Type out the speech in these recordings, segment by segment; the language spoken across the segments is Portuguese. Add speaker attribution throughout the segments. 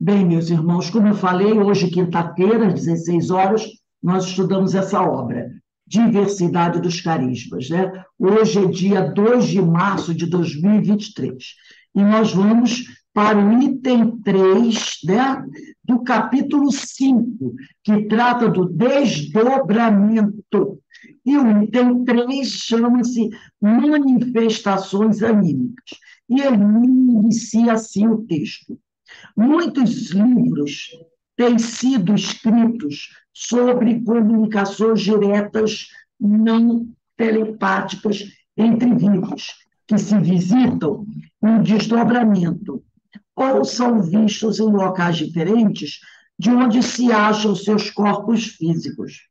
Speaker 1: Bem, meus irmãos, como eu falei, hoje, quinta-feira, às 16 horas, nós estudamos essa obra, Diversidade dos Carismas, né? Hoje é dia 2 de março de 2023. E nós vamos para o item 3, né, do capítulo 5, que trata do desdobramento. E o item 3 chama-se Manifestações Anímicas. E ele inicia assim o texto. Muitos livros têm sido escritos sobre comunicações diretas não telepáticas entre vivos, que se visitam em desdobramento, ou são vistos em locais diferentes de onde se acham seus corpos físicos.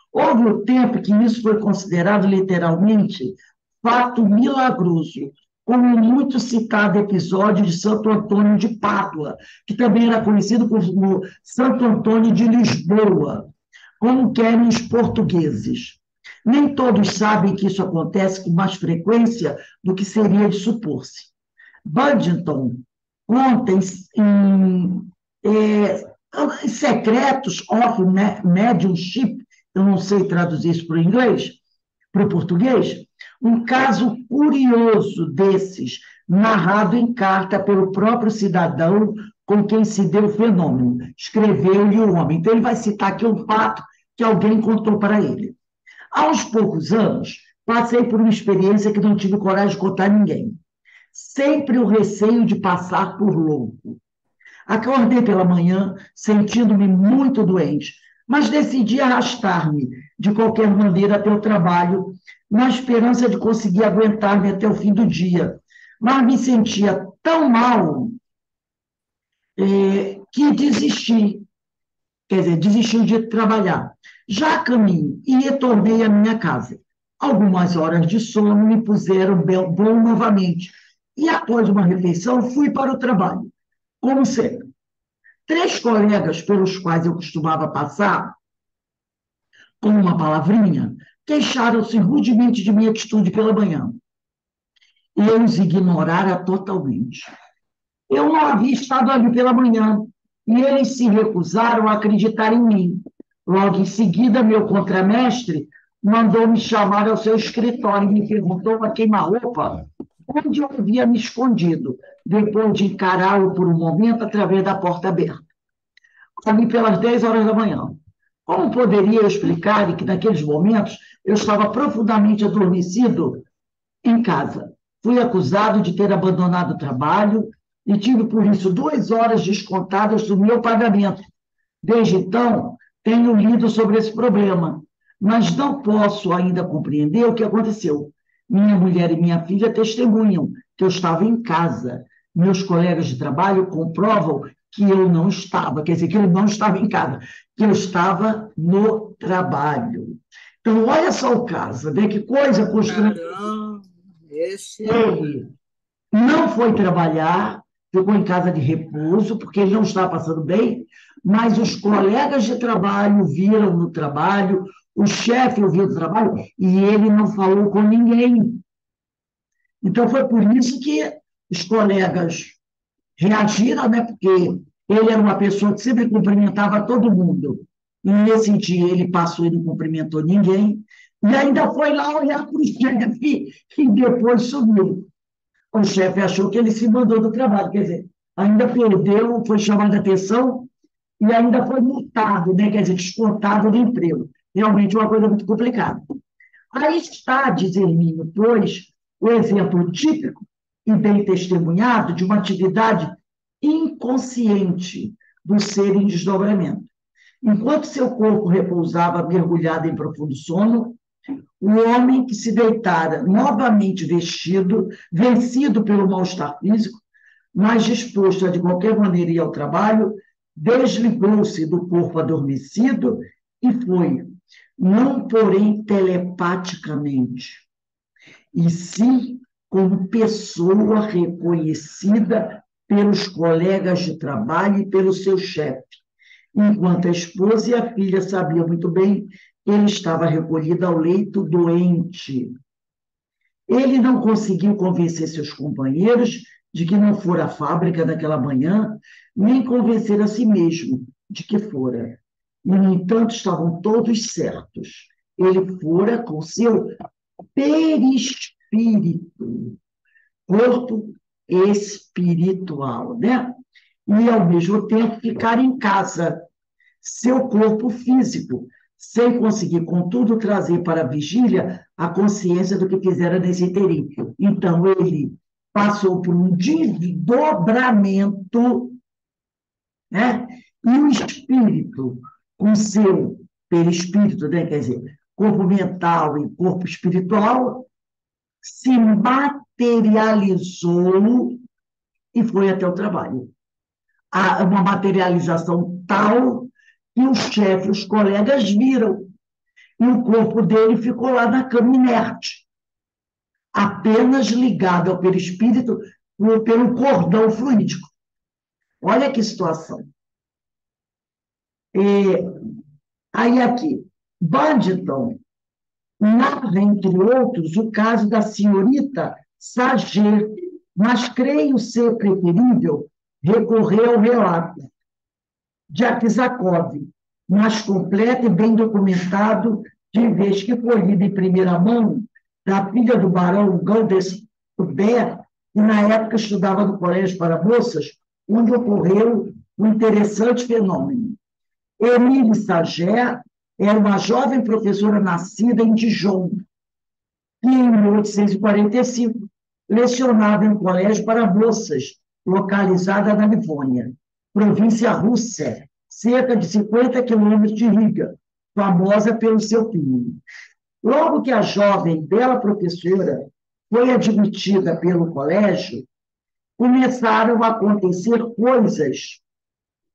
Speaker 1: Houve o tempo que isso foi considerado literalmente fato milagroso, como o muito citado episódio de Santo Antônio de Pádua, que também era conhecido como Santo Antônio de Lisboa, como querem os portugueses. Nem todos sabem que isso acontece com mais frequência do que seria de supor-se. Buntington conta em Secretos of Mediumship, eu não sei traduzir isso para o inglês, para o português, um caso curioso desses, narrado em carta pelo próprio cidadão com quem se deu o fenômeno. Escreveu-lhe o homem. Então, ele vai citar aqui um fato que alguém contou para ele. Há uns poucos anos, passei por uma experiência que não tive coragem de contar a ninguém. Sempre o receio de passar por louco. Acordei pela manhã, sentindo-me muito doente, mas decidi arrastar-me, de qualquer maneira, até o trabalho, na esperança de conseguir aguentar-me até o fim do dia. Mas me sentia tão mal que desisti, quer dizer, desisti de trabalhar. Já a caminho e retornei à minha casa. Algumas horas de sono me puseram bom novamente, e após uma refeição fui para o trabalho. Como sempre, três colegas pelos quais eu costumava passar, com uma palavrinha, queixaram-se rudemente de minha atitude pela manhã. Eu os ignorara totalmente. Eu não havia estado ali pela manhã, e eles se recusaram a acreditar em mim. Logo em seguida, meu contramestre mandou-me chamar ao seu escritório e me perguntou a queima-roupa onde eu havia me escondido, depois de encará-lo por um momento através da porta aberta. Ali pelas 10 horas da manhã. Como poderia eu explicar que, naqueles momentos, eu estava profundamente adormecido em casa? Fui acusado de ter abandonado o trabalho e tive, por isso, 2 horas descontadas do meu pagamento. Desde então, tenho lido sobre esse problema, mas não posso ainda compreender o que aconteceu. Minha mulher e minha filha testemunham que eu estava em casa. Meus colegas de trabalho comprovam que eu não estava, quer dizer, que eu não estava em casa, que eu estava no trabalho. Então, olha só o caso, vê que coisa constrangedora.
Speaker 2: Caramba, esse é.
Speaker 1: Ele não foi trabalhar, ficou em casa de repouso, porque ele não estava passando bem, mas os colegas de trabalho viram no trabalho, o chefe ouviu no trabalho, e ele não falou com ninguém. Então, foi por isso que os colegas reagiram, né? Porque ele era uma pessoa que sempre cumprimentava todo mundo. E nesse dia ele passou e não cumprimentou ninguém, e ainda foi lá olhar para o chefe e depois sumiu. O chefe achou que ele se mandou do trabalho, quer dizer, ainda perdeu, foi chamado a atenção e ainda foi multado, né? Quer dizer, descontado do emprego. Realmente uma coisa muito complicada. Aí está, diz Hermínio, pois, o exemplo típico e bem testemunhado de uma atividade inconsciente do ser em desdobramento. Enquanto seu corpo repousava mergulhado em profundo sono, o homem que se deitara novamente vestido, vencido pelo mal-estar físico, mas disposto a de qualquer maneira ir ao trabalho, desligou-se do corpo adormecido e foi, não porém telepaticamente, e sim como pessoa reconhecida pelos colegas de trabalho e pelo seu chefe, enquanto a esposa e a filha sabiam muito bem que ele estava recolhido ao leito doente. Ele não conseguiu convencer seus companheiros de que não fora à fábrica naquela manhã, nem convencer a si mesmo de que fora. E, no entanto, estavam todos certos. Ele fora com seu perispírito, corpo espiritual, né? E, ao mesmo tempo, ficar em casa, seu corpo físico, sem conseguir, contudo, trazer para a vigília a consciência do que fizera nesse interim. Então, ele passou por um desdobramento, né? E o espírito, com seu perispírito, né? Quer dizer, corpo mental e corpo espiritual, se materializou e foi até o trabalho. Há uma materialização tal que o chefe, os colegas viram, e o corpo dele ficou lá na cama inerte, apenas ligado ao perispírito pelo cordão fluídico. Olha que situação. Aí aqui, Buntington narra, entre outros, o caso da senhorita Sager, mas creio ser preferível recorrer ao relato de Akizakov, mais completo e bem documentado, de vez que foi lido em primeira mão da filha do barão Galdesbert, que na época estudava no colégio para moças, onde ocorreu um interessante fenômeno. Émile Sager era uma jovem professora nascida em Dijon, que em 1845 lecionava em um colégio para moças, localizada na Livônia, província russa, cerca de 50 quilômetros de Riga, famosa pelo seu pinho. Logo que a jovem bela professora foi admitida pelo colégio, começaram a acontecer coisas,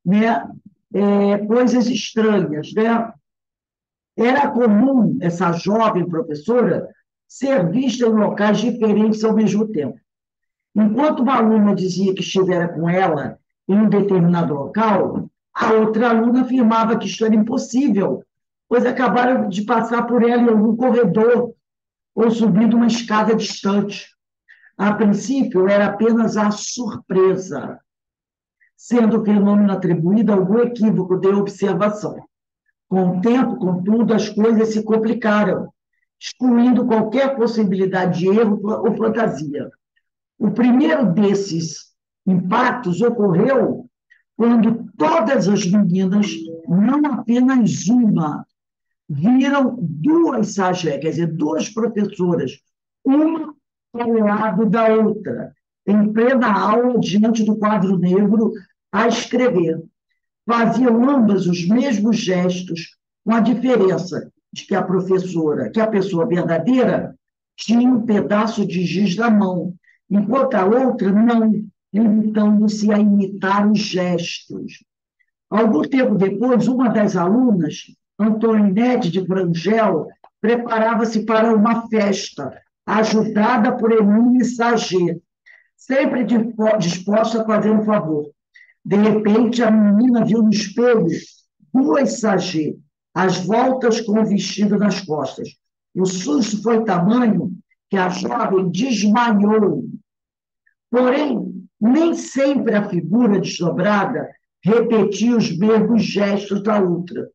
Speaker 1: né? Coisas estranhas, né? Era comum essa jovem professora ser vista em locais diferentes ao mesmo tempo. Enquanto uma aluna dizia que estivera com ela em um determinado local, a outra aluna afirmava que isto era impossível, pois acabaram de passar por ela em algum corredor ou subindo uma escada distante. A princípio, era apenas a surpresa, sendo o fenômeno atribuído a algum equívoco de observação. Com o tempo, contudo, as coisas se complicaram, excluindo qualquer possibilidade de erro ou fantasia. O primeiro desses impactos ocorreu quando todas as meninas, não apenas uma, viram duas Sager, quer dizer, duas professoras, uma ao lado da outra, em plena aula, diante do quadro negro, a escrever. Faziam ambas os mesmos gestos, com a diferença de que a professora, que a pessoa verdadeira, tinha um pedaço de giz na mão, enquanto a outra não, limitando-se a imitar os gestos. Algum tempo depois, uma das alunas, Antoinette de Brangel, preparava-se para uma festa, ajudada por Émile Sager, sempre disposta a fazer um favor. De repente, a menina viu no espelho duas Sager, às voltas com o vestido nas costas. O susto foi tamanho que a jovem desmaiou. Porém, nem sempre a figura desdobrada repetia os mesmos gestos da outra,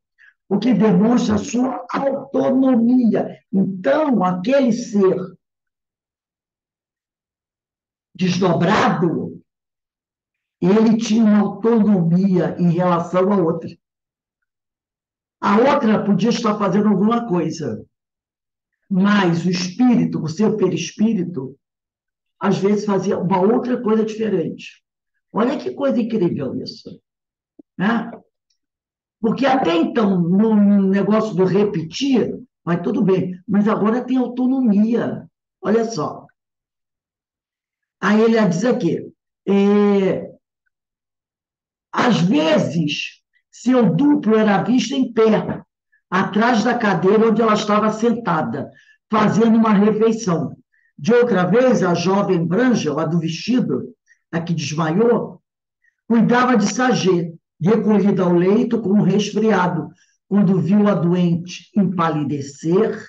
Speaker 1: o que demonstra sua autonomia. Então, aquele ser desdobrado, ele tinha uma autonomia em relação à outra. A outra podia estar fazendo alguma coisa, mas o espírito, o seu perispírito, às vezes fazia uma outra coisa diferente. Olha que coisa incrível isso, né? Porque até então, no negócio do repetir, vai tudo bem, mas agora tem autonomia. Olha só. Aí ele diz aqui, às vezes, seu duplo era visto em pé, atrás da cadeira onde ela estava sentada, fazendo uma refeição. De outra vez, a jovem Brangel, a do vestido, a que desmaiou, cuidava de Sager, recolhida ao leito com um resfriado, quando viu a doente empalidecer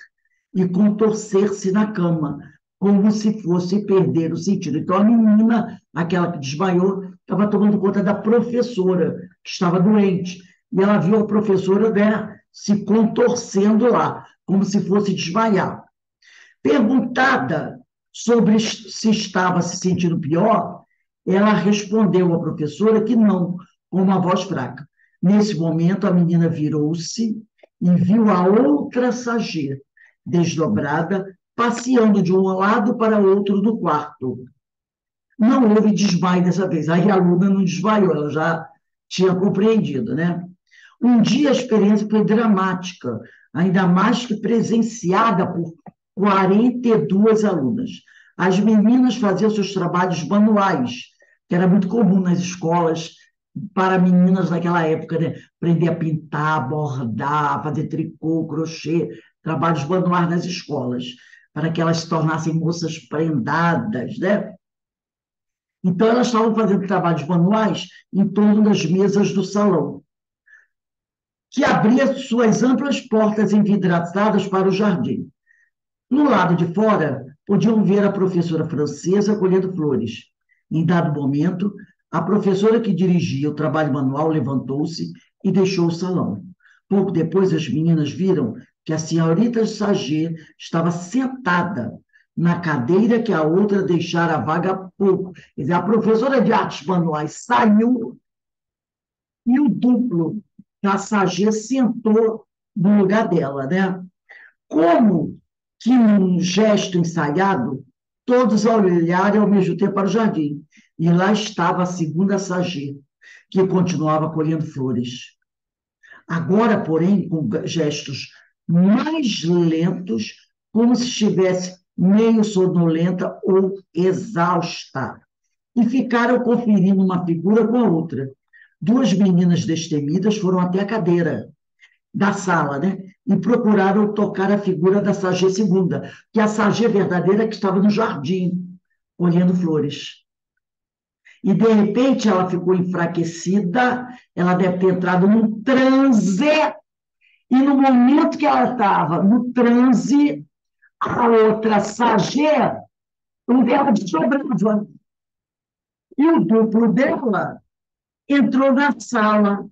Speaker 1: e contorcer-se na cama, como se fosse perder o sentido. Então, a menina aquela que desmaiou, estava tomando conta da professora, que estava doente. E ela viu a professora, né, se contorcendo lá, como se fosse desmaiar. Perguntada sobre se estava se sentindo pior, ela respondeu à professora que não, com uma voz fraca. Nesse momento, a menina virou-se e viu a outra Sagê, desdobrada, passeando de um lado para o outro do quarto. Não houve desmaio dessa vez. Aí a aluna não desmaiou, ela já tinha compreendido, né? Um dia a experiência foi dramática, ainda mais que presenciada por 42 alunas. As meninas faziam seus trabalhos manuais, que era muito comum nas escolas para meninas naquela época, né? Aprender a pintar, bordar, fazer tricô, crochê, trabalhos manuais nas escolas, para que elas se tornassem moças prendadas, né? Então, elas estavam fazendo trabalhos manuais em torno das mesas do salão, que abria suas amplas portas envidraçadas para o jardim. No lado de fora, podiam ver a professora francesa colhendo flores. Em dado momento, a professora que dirigia o trabalho manual levantou-se e deixou o salão. Pouco depois, as meninas viram que a senhorita Sagê estava sentada na cadeira que a outra deixara vaga há pouco. Quer dizer, a professora de artes manuais saiu e o duplo da Sagê sentou no lugar dela, né? Como que num gesto ensaiado, todos olharam ao mesmo tempo para o jardim. E lá estava a segunda Sagê, que continuava colhendo flores. Agora, porém, com gestos mais lentos, como se estivesse meio sonolenta ou exausta. E ficaram conferindo uma figura com a outra. Duas meninas destemidas foram até a cadeira da sala, né? E procuraram tocar a figura da Sagê segunda, que é a Sagê verdadeira que estava no jardim, colhendo flores. E, de repente, ela ficou enfraquecida, ela deve ter entrado num transe, e no momento que ela estava no transe, a outra Sagê, o dela desdobrava. E o duplo dela entrou na sala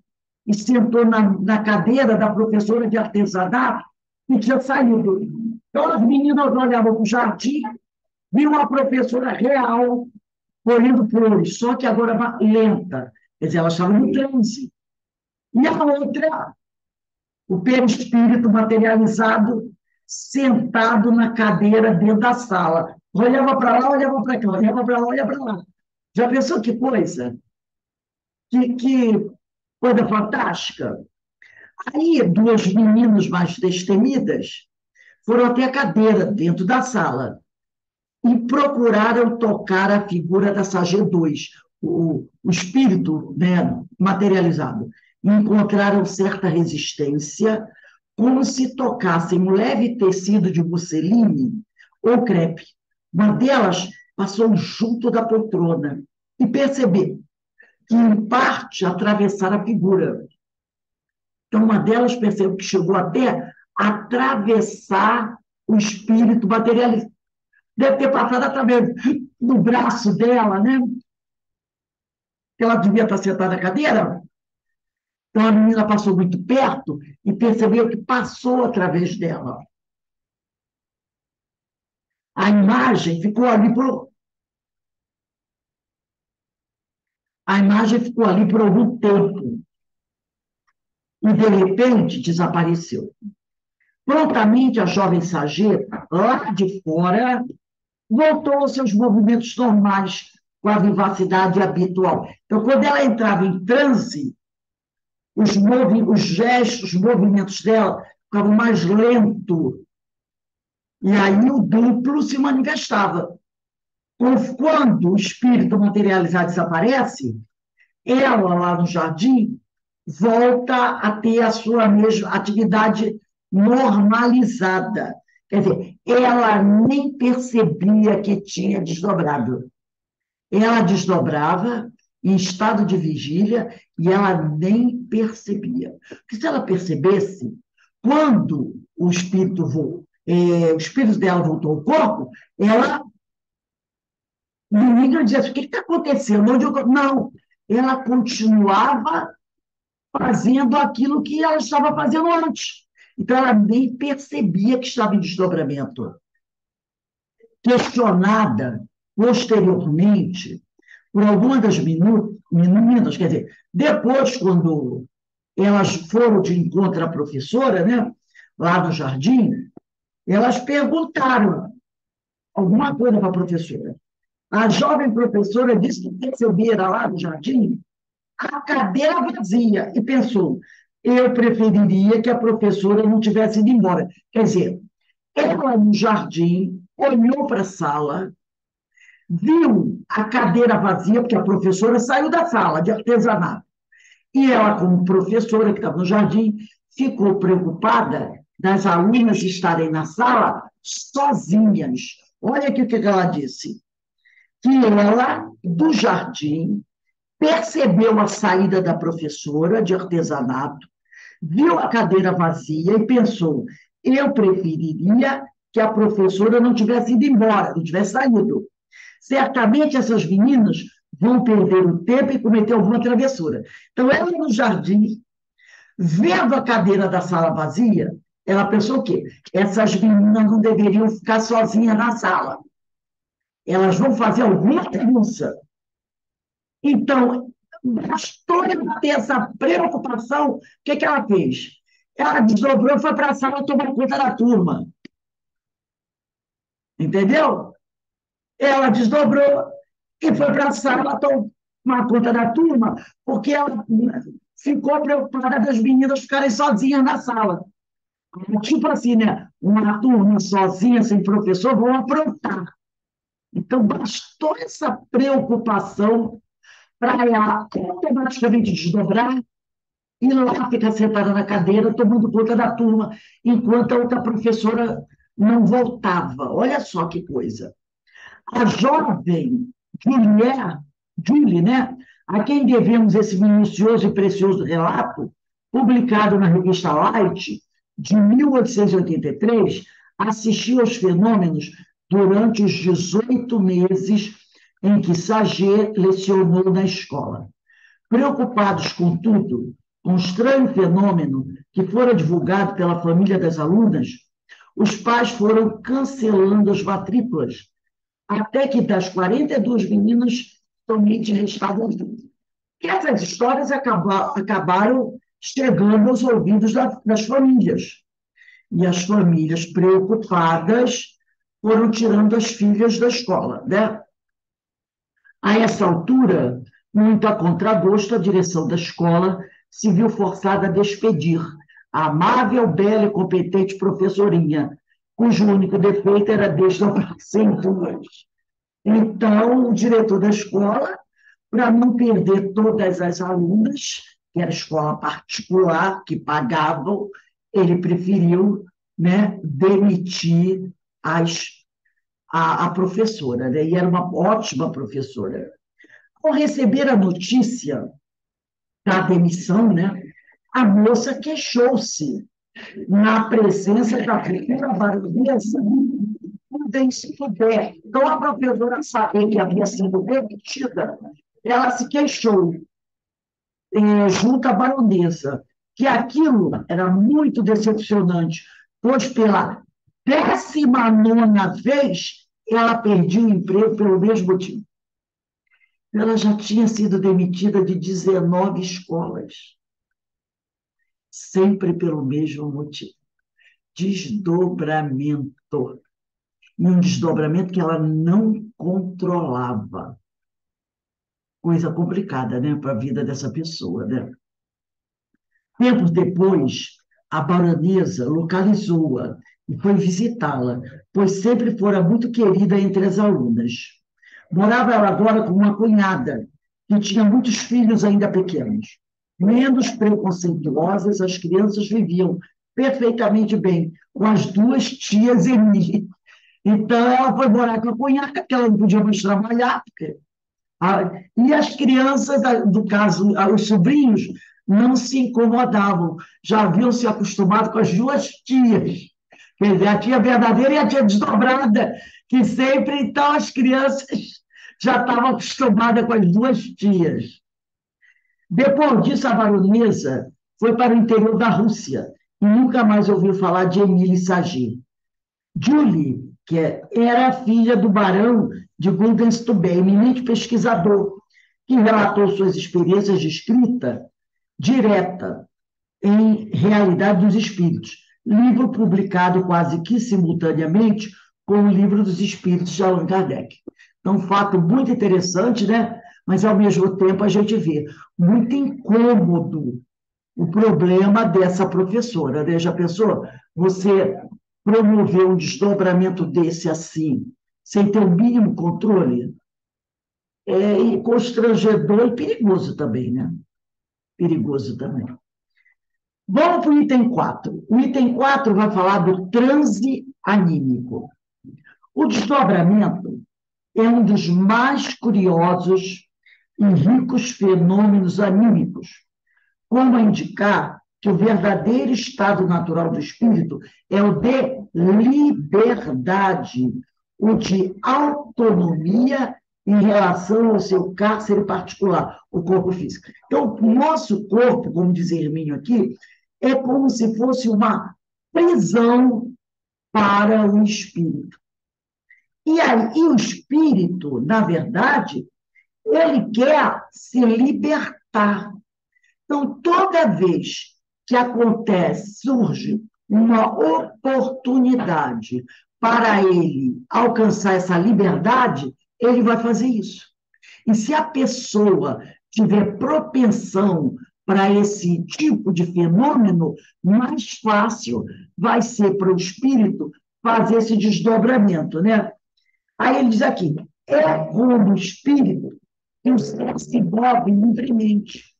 Speaker 1: e sentou na cadeira da professora de artesanato que tinha saído. Então, as meninas olhavam para o jardim, viam a professora real colhendo flores, só que agora lenta. Quer dizer, ela estava no transe. E a outra, o perispírito materializado, sentado na cadeira dentro da sala. Olhava para lá, olhava para cá, olhava para lá, olhava para lá. Já pensou que coisa? Que coisa fantástica? Aí, duas meninas mais destemidas foram até a cadeira dentro da sala e procuraram tocar a figura da Sagê 2, o espírito, né, materializado. E encontraram certa resistência, como se tocassem um leve tecido de musseline ou crepe. Uma delas passou junto da poltrona e percebeu que, em parte, atravessara a figura. Então, uma delas percebeu que chegou até a atravessar o espírito materialista. Deve ter passado através do braço dela, né? Que ela devia estar sentada na cadeira. Então, a menina passou muito perto e percebeu que passou através dela. A imagem ficou ali por... A imagem ficou ali por algum tempo. E, de repente, desapareceu. Prontamente, a jovem Sagê, lá de fora, voltou aos seus movimentos normais, com a vivacidade habitual. Então, quando ela entrava em transe, os gestos, os movimentos dela ficavam mais lentos. E aí o duplo se manifestava. Quando o espírito materializado desaparece, ela, lá no jardim, volta a ter a sua mesma atividade normalizada. Quer dizer, ela nem percebia que tinha desdobrado. Ela desdobrava em estado de vigília e ela nem percebia. Porque se ela percebesse, quando o espírito dela voltou ao corpo, ela Ninguém dizia assim, o que está acontecendo? Não, ela continuava fazendo aquilo que ela estava fazendo antes. Então, ela nem percebia que estava em desdobramento. Questionada posteriormente por algumas das meninas, quer dizer, depois, quando elas foram de encontro à professora, né, lá no jardim, elas perguntaram alguma coisa para a professora. A jovem professora disse que percebera lá no jardim a cadeira vazia e pensou: eu preferiria que a professora não tivesse ido embora. Quer dizer, ela no jardim olhou para a sala, viu a cadeira vazia, porque a professora saiu da sala de artesanato. E ela, como professora que estava no jardim, ficou preocupada das alunas estarem na sala sozinhas. Olha aqui o que ela disse. Que ela, do jardim, percebeu a saída da professora de artesanato, viu a cadeira vazia e pensou: eu preferiria que a professora não tivesse ido embora, não tivesse saído. Certamente essas meninas vão perder o tempo e cometer alguma travessura. Então, ela no jardim, vendo a cadeira da sala vazia, ela pensou o quê? Essas meninas não deveriam ficar sozinhas na sala. Elas vão fazer alguma bagunça. Então, bastou ela ter essa preocupação, o que ela fez? Ela desdobrou e foi para a sala tomar conta da turma. Entendeu? Ela desdobrou e foi para a sala tomar conta da turma, porque ela ficou preocupada das meninas ficarem sozinhas na sala. Tipo assim, né? Uma turma sozinha, sem professor, vão aprontar. Então, bastou essa preocupação para ela automaticamente desdobrar e lá ficar sentada na cadeira, tomando conta da turma, enquanto a outra professora não voltava. Olha só que coisa. A jovem Julie, né, a quem devemos esse minucioso e precioso relato, publicado na revista Light, de 1883, assistiu aos fenômenos durante os 18 meses em que Saget lecionou na escola. Preocupados, contudo, com o estranho fenômeno que fora divulgado pela família das alunas, os pais foram cancelando as matrículas, até que das 42 meninas, somente restavam 20. E essas histórias acabaram chegando aos ouvidos das famílias. E as famílias preocupadas foram tirando as filhas da escola, né? A essa altura, muito a contragosto, a direção da escola se viu forçada a despedir a amável, bela e competente professorinha, cujo único defeito era desdobrar-se em duas. Então, o diretor da escola, para não perder todas as alunas, que era escola particular, que pagavam, ele preferiu, né, demitir a professora, né? E era uma ótima professora. Ao receber a notícia da demissão, né, a moça queixou-se na presença da futura baronesa, bem se puder. Então, a professora, sabendo que havia sido demitida, ela se queixou junto à baronesa, que aquilo era muito decepcionante, pois pela 19ª vez ela perdia o emprego pelo mesmo motivo. Ela já tinha sido demitida de 19 escolas, sempre pelo mesmo motivo. Desdobramento. E um desdobramento que ela não controlava. Coisa complicada, né, para a vida dessa pessoa, né? Tempos depois, a baronesa localizou-a e foi visitá-la, pois sempre fora muito querida entre as alunas. Morava ela agora com uma cunhada, que tinha muitos filhos ainda pequenos. Menos preconceituosas, as crianças viviam perfeitamente bem com as duas tias Emily. Então, ela foi morar com a cunhada, porque ela não podia mais trabalhar. E as crianças, do caso, os sobrinhos, não se incomodavam, já haviam se acostumado com as duas tias. Quer dizer, a tia verdadeira e a tia desdobrada, que sempre, então, as crianças já estava acostumada com as duas tias. Depois disso, a baronesa foi para o interior da Rússia e nunca mais ouviu falar de Emile Saget. Julie, era filha do barão de Gudenstubbe, eminente pesquisador, que relatou suas experiências de escrita direta em Realidade dos Espíritos, livro publicado quase que simultaneamente com o Livro dos Espíritos de Allan Kardec. Então, um fato muito interessante, né? Mas, ao mesmo tempo, a gente vê muito incômodo o problema dessa professora, né? Já pensou? Você promover um desdobramento desse assim, sem ter o mínimo controle, é constrangedor e perigoso também, né? Perigoso também. Vamos para o item 4. O item 4 vai falar do transe anímico. O desdobramento é um dos mais curiosos e ricos fenômenos anímicos, como a indicar que o verdadeiro estado natural do espírito é o de liberdade, o de autonomia em relação ao seu cárcere particular, o corpo físico. Então, o nosso corpo, como diz Hermínio aqui, é como se fosse uma prisão para o espírito. E aí, o espírito, na verdade, ele quer se libertar. Então, toda vez que acontece, surge uma oportunidade para ele alcançar essa liberdade, ele vai fazer isso. E se a pessoa tiver propensão para esse tipo de fenômeno, mais fácil vai ser para o espírito fazer esse desdobramento, né? Aí ele diz aqui, é como o espírito que o ser se move livremente,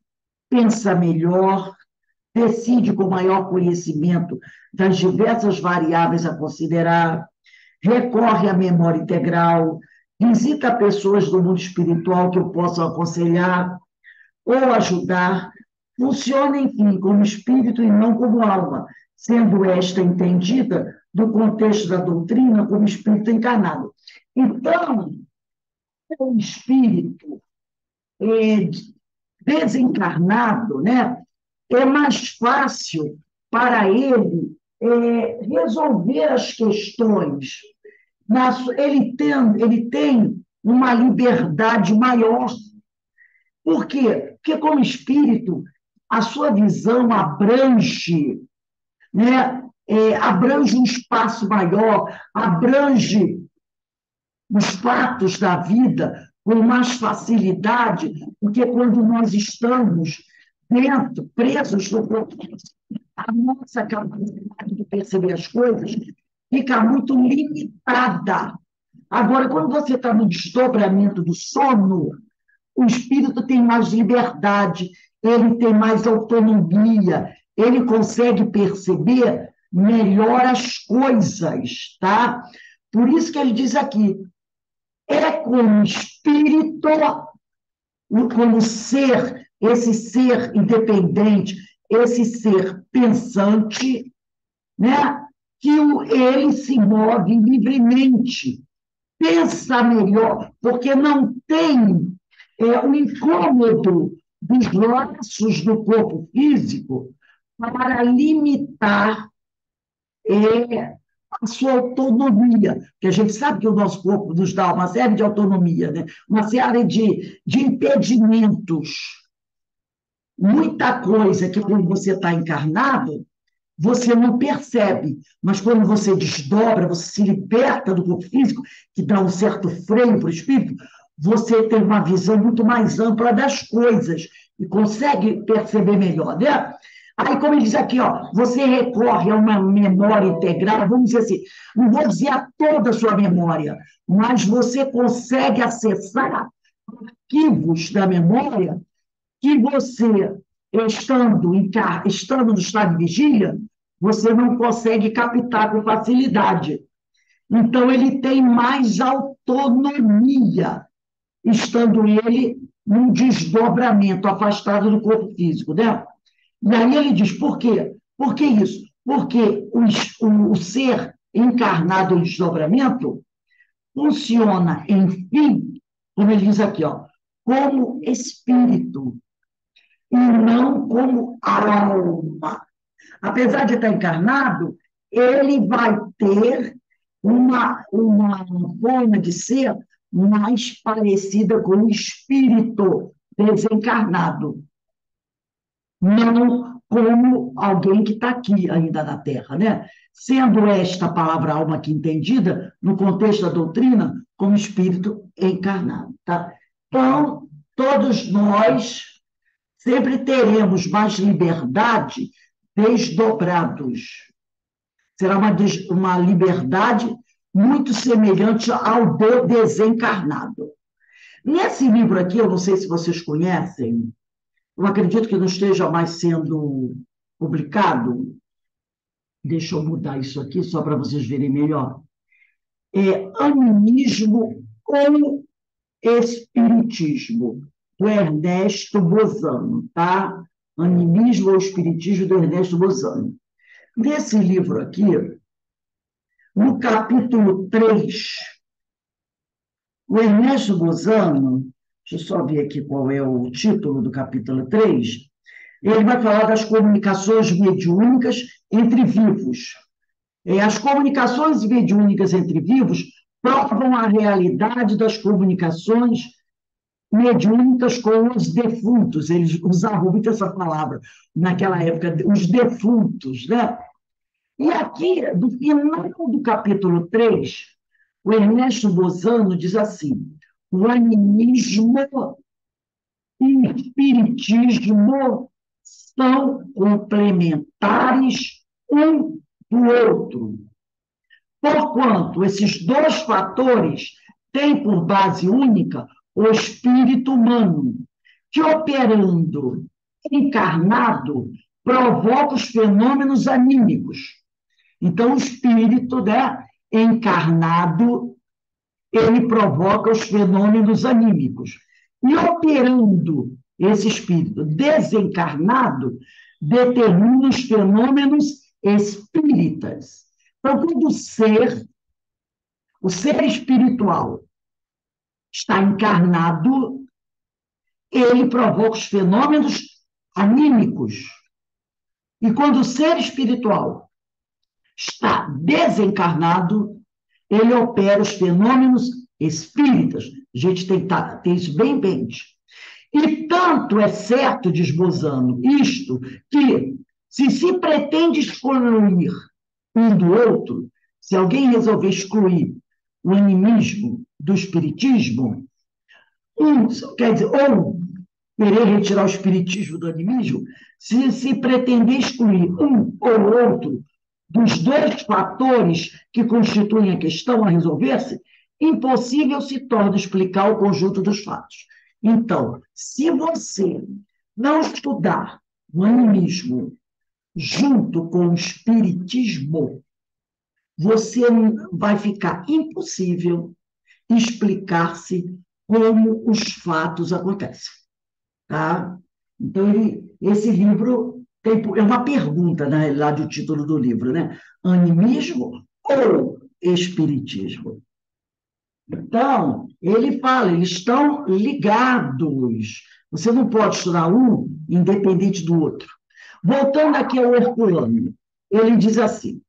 Speaker 1: pensa melhor, decide com maior conhecimento das diversas variáveis a considerar, recorre à memória integral, visita pessoas do mundo espiritual que o possam aconselhar ou ajudar, funciona, enfim, como espírito e não como alma, sendo esta entendida do contexto da doutrina como espírito encarnado. Então, o espírito desencarnado, né, é mais fácil para ele resolver as questões. Ele tem uma liberdade maior. Por quê? Porque, como espírito, a sua visão abrange, né, abrange um espaço maior, abrange os fatos da vida com mais facilidade do que quando nós estamos dentro, presos no corpo. A nossa capacidade de perceber as coisas fica muito limitada. Agora, quando você está no desdobramento do sono, o espírito tem mais liberdade, ele tem mais autonomia, ele consegue perceber melhor as coisas, tá? Por isso que ele diz aqui, é como espírito, como ser, esse ser independente, esse ser pensante, né? Que ele se move livremente, pensa melhor, porque não tem o incômodo dos laços do corpo físico para limitar a sua autonomia, porque a gente sabe que o nosso corpo nos dá uma série de autonomia, né? Uma série de impedimentos. Muita coisa que, quando você está encarnado, você não percebe, mas quando você desdobra, você se liberta do corpo físico, que dá um certo freio para o espírito, você tem uma visão muito mais ampla das coisas e consegue perceber melhor, né? Aí, como ele diz aqui, ó, você recorre a uma memória integral, vamos dizer assim, não vou dizer a toda a sua memória, mas você consegue acessar arquivos da memória que você, estando no estado de vigília, você não consegue captar com facilidade. Então, ele tem mais autonomia, estando ele num desdobramento, afastado do corpo físico, né? E aí ele diz, por quê? Por que isso? Porque o ser encarnado em desdobramento funciona, enfim, como ele diz aqui, ó, como espírito e não como alma. Apesar de estar encarnado, ele vai ter uma forma de ser mais parecida com o espírito desencarnado, não como alguém que está aqui ainda na Terra, né? Sendo esta palavra alma aqui entendida, no contexto da doutrina, como espírito encarnado, tá? Então, todos nós sempre teremos mais liberdade desdobrados. Será uma liberdade muito semelhante ao do desencarnado. Nesse livro aqui, eu não sei se vocês conhecem, eu acredito que não esteja mais sendo publicado. Deixa eu mudar isso aqui, só para vocês verem melhor. É Animismo ou Espiritismo, do Ernesto Bozano, tá? Animismo ou Espiritismo, do Ernesto Bozano. Nesse livro aqui, no capítulo 3, o Ernesto Bozano, deixa eu só ver aqui qual é o título do capítulo 3, ele vai falar das comunicações mediúnicas entre vivos. As comunicações mediúnicas entre vivos provam a realidade das comunicações mediúnicas com os defuntos. Eles usavam muito essa palavra naquela época, os defuntos, né? E aqui, do final do capítulo 3, o Ernesto Bozano diz assim: o animismo e o espiritismo são complementares um do outro, porquanto esses dois fatores têm por base única o espírito humano, que, operando encarnado, provoca os fenômenos anímicos. Então, o espírito, né, encarnado, ele provoca os fenômenos anímicos. E operando esse espírito desencarnado, determina os fenômenos espíritas. Então, quando o ser espiritual, está encarnado, ele provoca os fenômenos anímicos. E quando o ser espiritual está desencarnado, ele opera os fenômenos espíritas. A gente tem que ter isso bem em mente. E tanto é certo, diz Bozano, isto, que se pretende excluir um do outro, se alguém resolver excluir o animismo do espiritismo, quer dizer, ou querer retirar o espiritismo do animismo, se pretender excluir um ou outro dos dois fatores que constituem a questão a resolver-se, impossível se torna explicar o conjunto dos fatos. Então, se você não estudar o animismo junto com o espiritismo, você vai ficar impossível explicar-se como os fatos acontecem. Tá? Então, esse livro é uma pergunta, na realidade, o título do livro, né? Animismo ou espiritismo? Então, ele fala, eles estão ligados. Você não pode estudar um independente do outro. Voltando aqui ao Herculano, ele diz assim,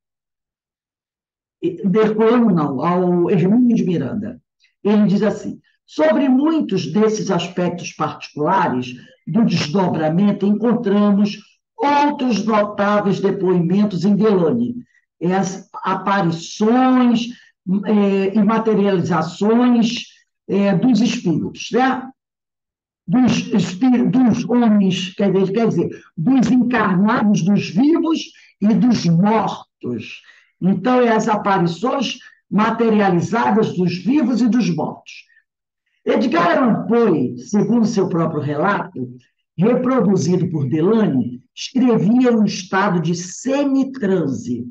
Speaker 1: Herculano não, ao Hermínio de Miranda, ele diz assim, sobre muitos desses aspectos particulares do desdobramento, encontramos outros notáveis depoimentos em Delane, as aparições e materializações dos espíritos, né? Dos homens, quer dizer, dos encarnados, dos vivos e dos mortos. Então, as aparições materializadas dos vivos e dos mortos. Edgar Allan Poe, segundo seu próprio relato, reproduzido por Delane, escrevia em um estado de semitranse.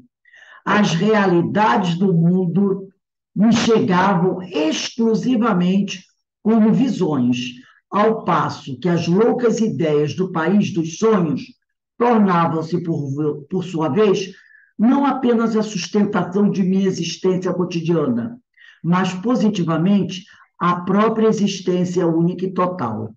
Speaker 1: As realidades do mundo me chegavam exclusivamente como visões, ao passo que as loucas ideias do país dos sonhos tornavam-se, por sua vez, não apenas a sustentação de minha existência cotidiana, mas positivamente a própria existência única e total.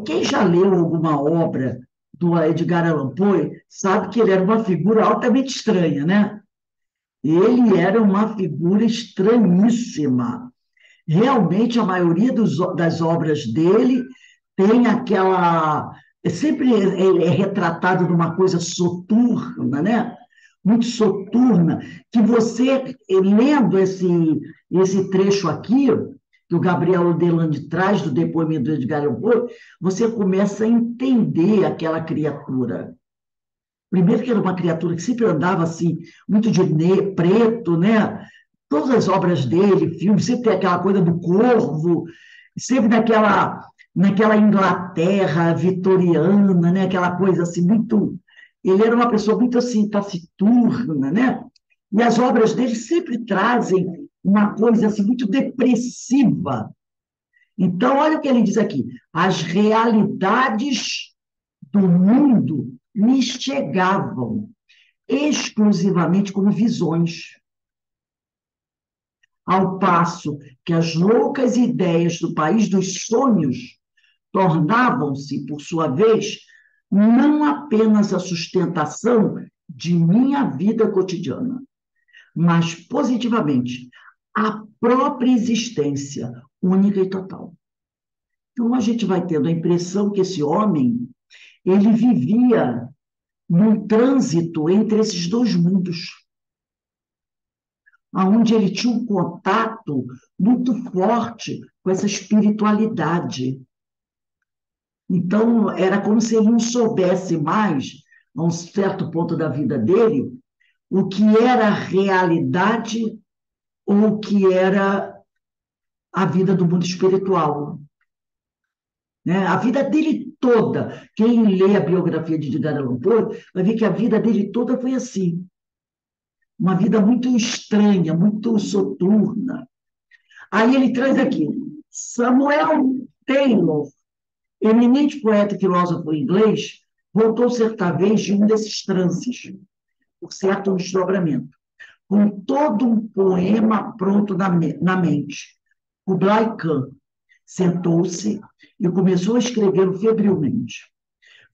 Speaker 1: Quem já leu alguma obra do Edgar Allan Poe sabe que ele era uma figura altamente estranha, né? Ele era uma figura estranhíssima. Realmente, a maioria das obras dele tem aquela. Sempre ele é retratado numa coisa soturna, né? Muito soturna, que você, lendo esse trecho aqui, que o Gabriel Odelandi traz do depoimento do Edgar Allan Poe, você começa a entender aquela criatura. Primeiro que era uma criatura que sempre andava assim, muito de preto, né? Todas as obras dele, filmes, sempre tem aquela coisa do corvo, sempre naquela Inglaterra vitoriana, né? Aquela coisa assim, muito. Ele era uma pessoa muito assim, taciturna, né? E as obras dele sempre trazem uma coisa assim, muito depressiva. Então, olha o que ele diz aqui: as realidades do mundo me chegavam exclusivamente como visões, ao passo que as loucas ideias do país dos sonhos tornavam-se, por sua vez, não apenas a sustentação de minha vida cotidiana, mas positivamente a própria existência única e total. Então a gente vai tendo a impressão que esse homem ele vivia num trânsito entre esses dois mundos, onde ele tinha um contato muito forte com essa espiritualidade. Então, era como se ele não soubesse mais, a um certo ponto da vida dele, o que era realidade ou o que era a vida do mundo espiritual. Né? A vida dele toda, quem lê a biografia de Edgar Allan Poe, vai ver que a vida dele toda foi assim. Uma vida muito estranha, muito soturna. Aí ele traz aqui, Samuel Taylor, eminente poeta e filósofo inglês, voltou certa vez de um desses trances, por certo um desdobramento, com todo um poema pronto na mente. Kublai Khan sentou-se e começou a escrevê-lo febrilmente.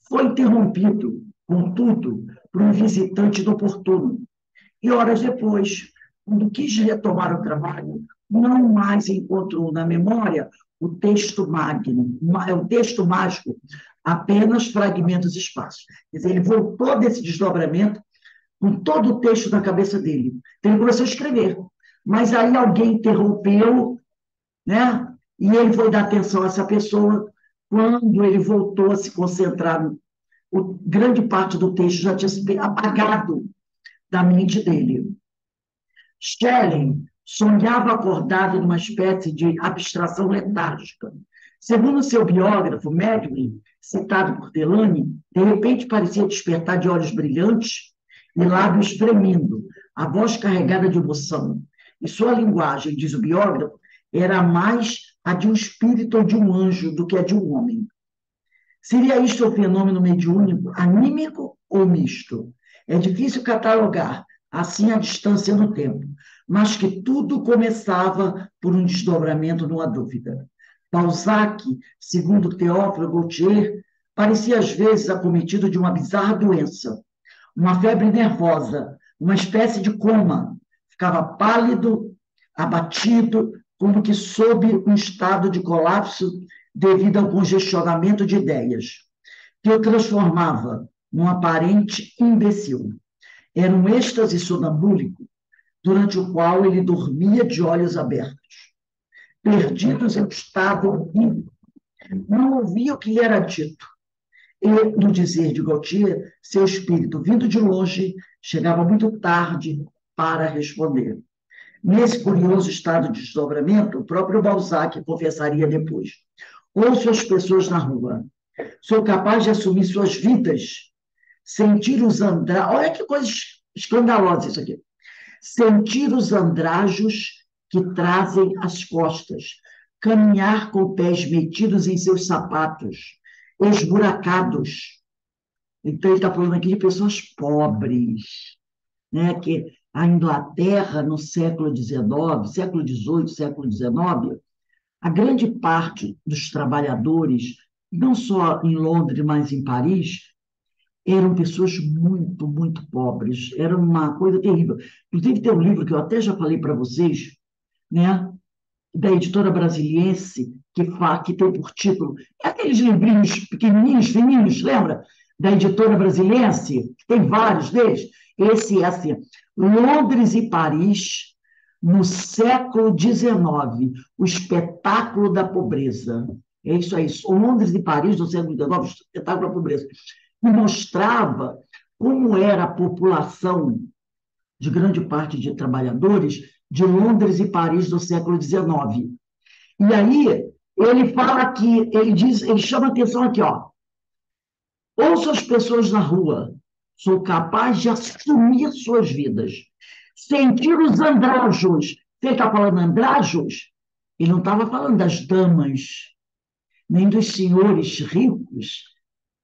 Speaker 1: Foi interrompido, contudo, por um visitante inoportuno. E horas depois, quando quis retomar o trabalho, não mais encontrou na memória o texto magno, o texto mágico, apenas fragmentos esparsos. Quer dizer, ele voltou desse desdobramento com todo o texto na cabeça dele. Então, ele começou a escrever. Mas aí alguém interrompeu, né? E ele foi dar atenção a essa pessoa. Quando ele voltou a se concentrar, grande parte do texto já tinha sido apagado da mente dele. Schelling sonhava acordado numa espécie de abstração letárgica. Segundo seu biógrafo, Medwin, citado por Delany, de repente parecia despertar de olhos brilhantes e lábios tremendo, a voz carregada de emoção. E sua linguagem, diz o biógrafo, era mais a de um espírito ou de um anjo do que a de um homem. Seria isto o fenômeno mediúnico, anímico ou misto? É difícil catalogar, assim à distância no tempo, mas que tudo começava por um desdobramento, não há dúvida. Balzac, segundo Théophile Gautier, parecia às vezes acometido de uma bizarra doença, uma febre nervosa, uma espécie de coma. Ficava pálido, abatido, como que sob um estado de colapso devido ao congestionamento de ideias, que o transformava num aparente imbecil. Era um êxtase sonambúlico, durante o qual ele dormia de olhos abertos. Perdidos em um estado horrível, não ouvia o que lhe era dito. E, no dizer de Gautier, seu espírito, vindo de longe, chegava muito tarde para responder. Nesse curioso estado de desdobramento, o próprio Balzac confessaria depois: ouço as pessoas na rua, sou capaz de assumir suas vidas, sentir os andrajos. Olha que coisa escandalosa isso aqui. Sentir os andrajos que trazem as costas, caminhar com pés metidos em seus sapatos, esburacados. Então, ele está falando aqui de pessoas pobres, né? Que a Inglaterra, no século XIX, século XVIII, século XIX, a grande parte dos trabalhadores, não só em Londres, mas em Paris, eram pessoas muito, muito pobres. Era uma coisa terrível. Inclusive, tem um livro que eu até já falei para vocês, né, da editora Brasiliense, que tem por título, é aqueles livrinhos pequenininhos, fininhos, lembra? Da editora Brasiliense, tem vários deles. Esse é assim, Londres e Paris no século XIX, o espetáculo da pobreza. É isso aí, Londres e Paris no século XIX, o espetáculo da pobreza. E mostrava como era a população de grande parte de trabalhadores de Londres e Paris do século XIX. E aí, ele fala aqui, ele chama atenção aqui, ó. Ouço as pessoas na rua, sou capaz de assumir suas vidas, sentir os andrajos. Você está falando andrajos? Ele não estava falando das damas, nem dos senhores ricos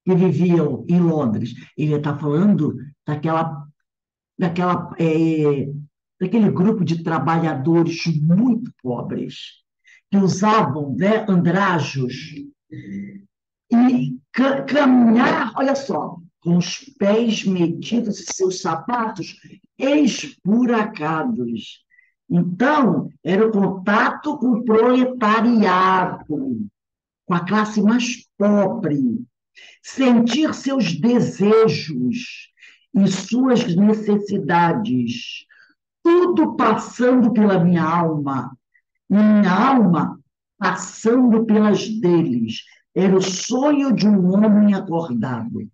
Speaker 1: que viviam em Londres. Ele está falando daquela, daquele grupo de trabalhadores muito pobres, que usavam, né, andrajos, e caminhar, olha só, com os pés metidos em seus sapatos esburacados. Então, era o contato com o proletariado, com a classe mais pobre, sentir seus desejos e suas necessidades, tudo passando pela minha alma passando pelas deles. Era o sonho de um homem acordado.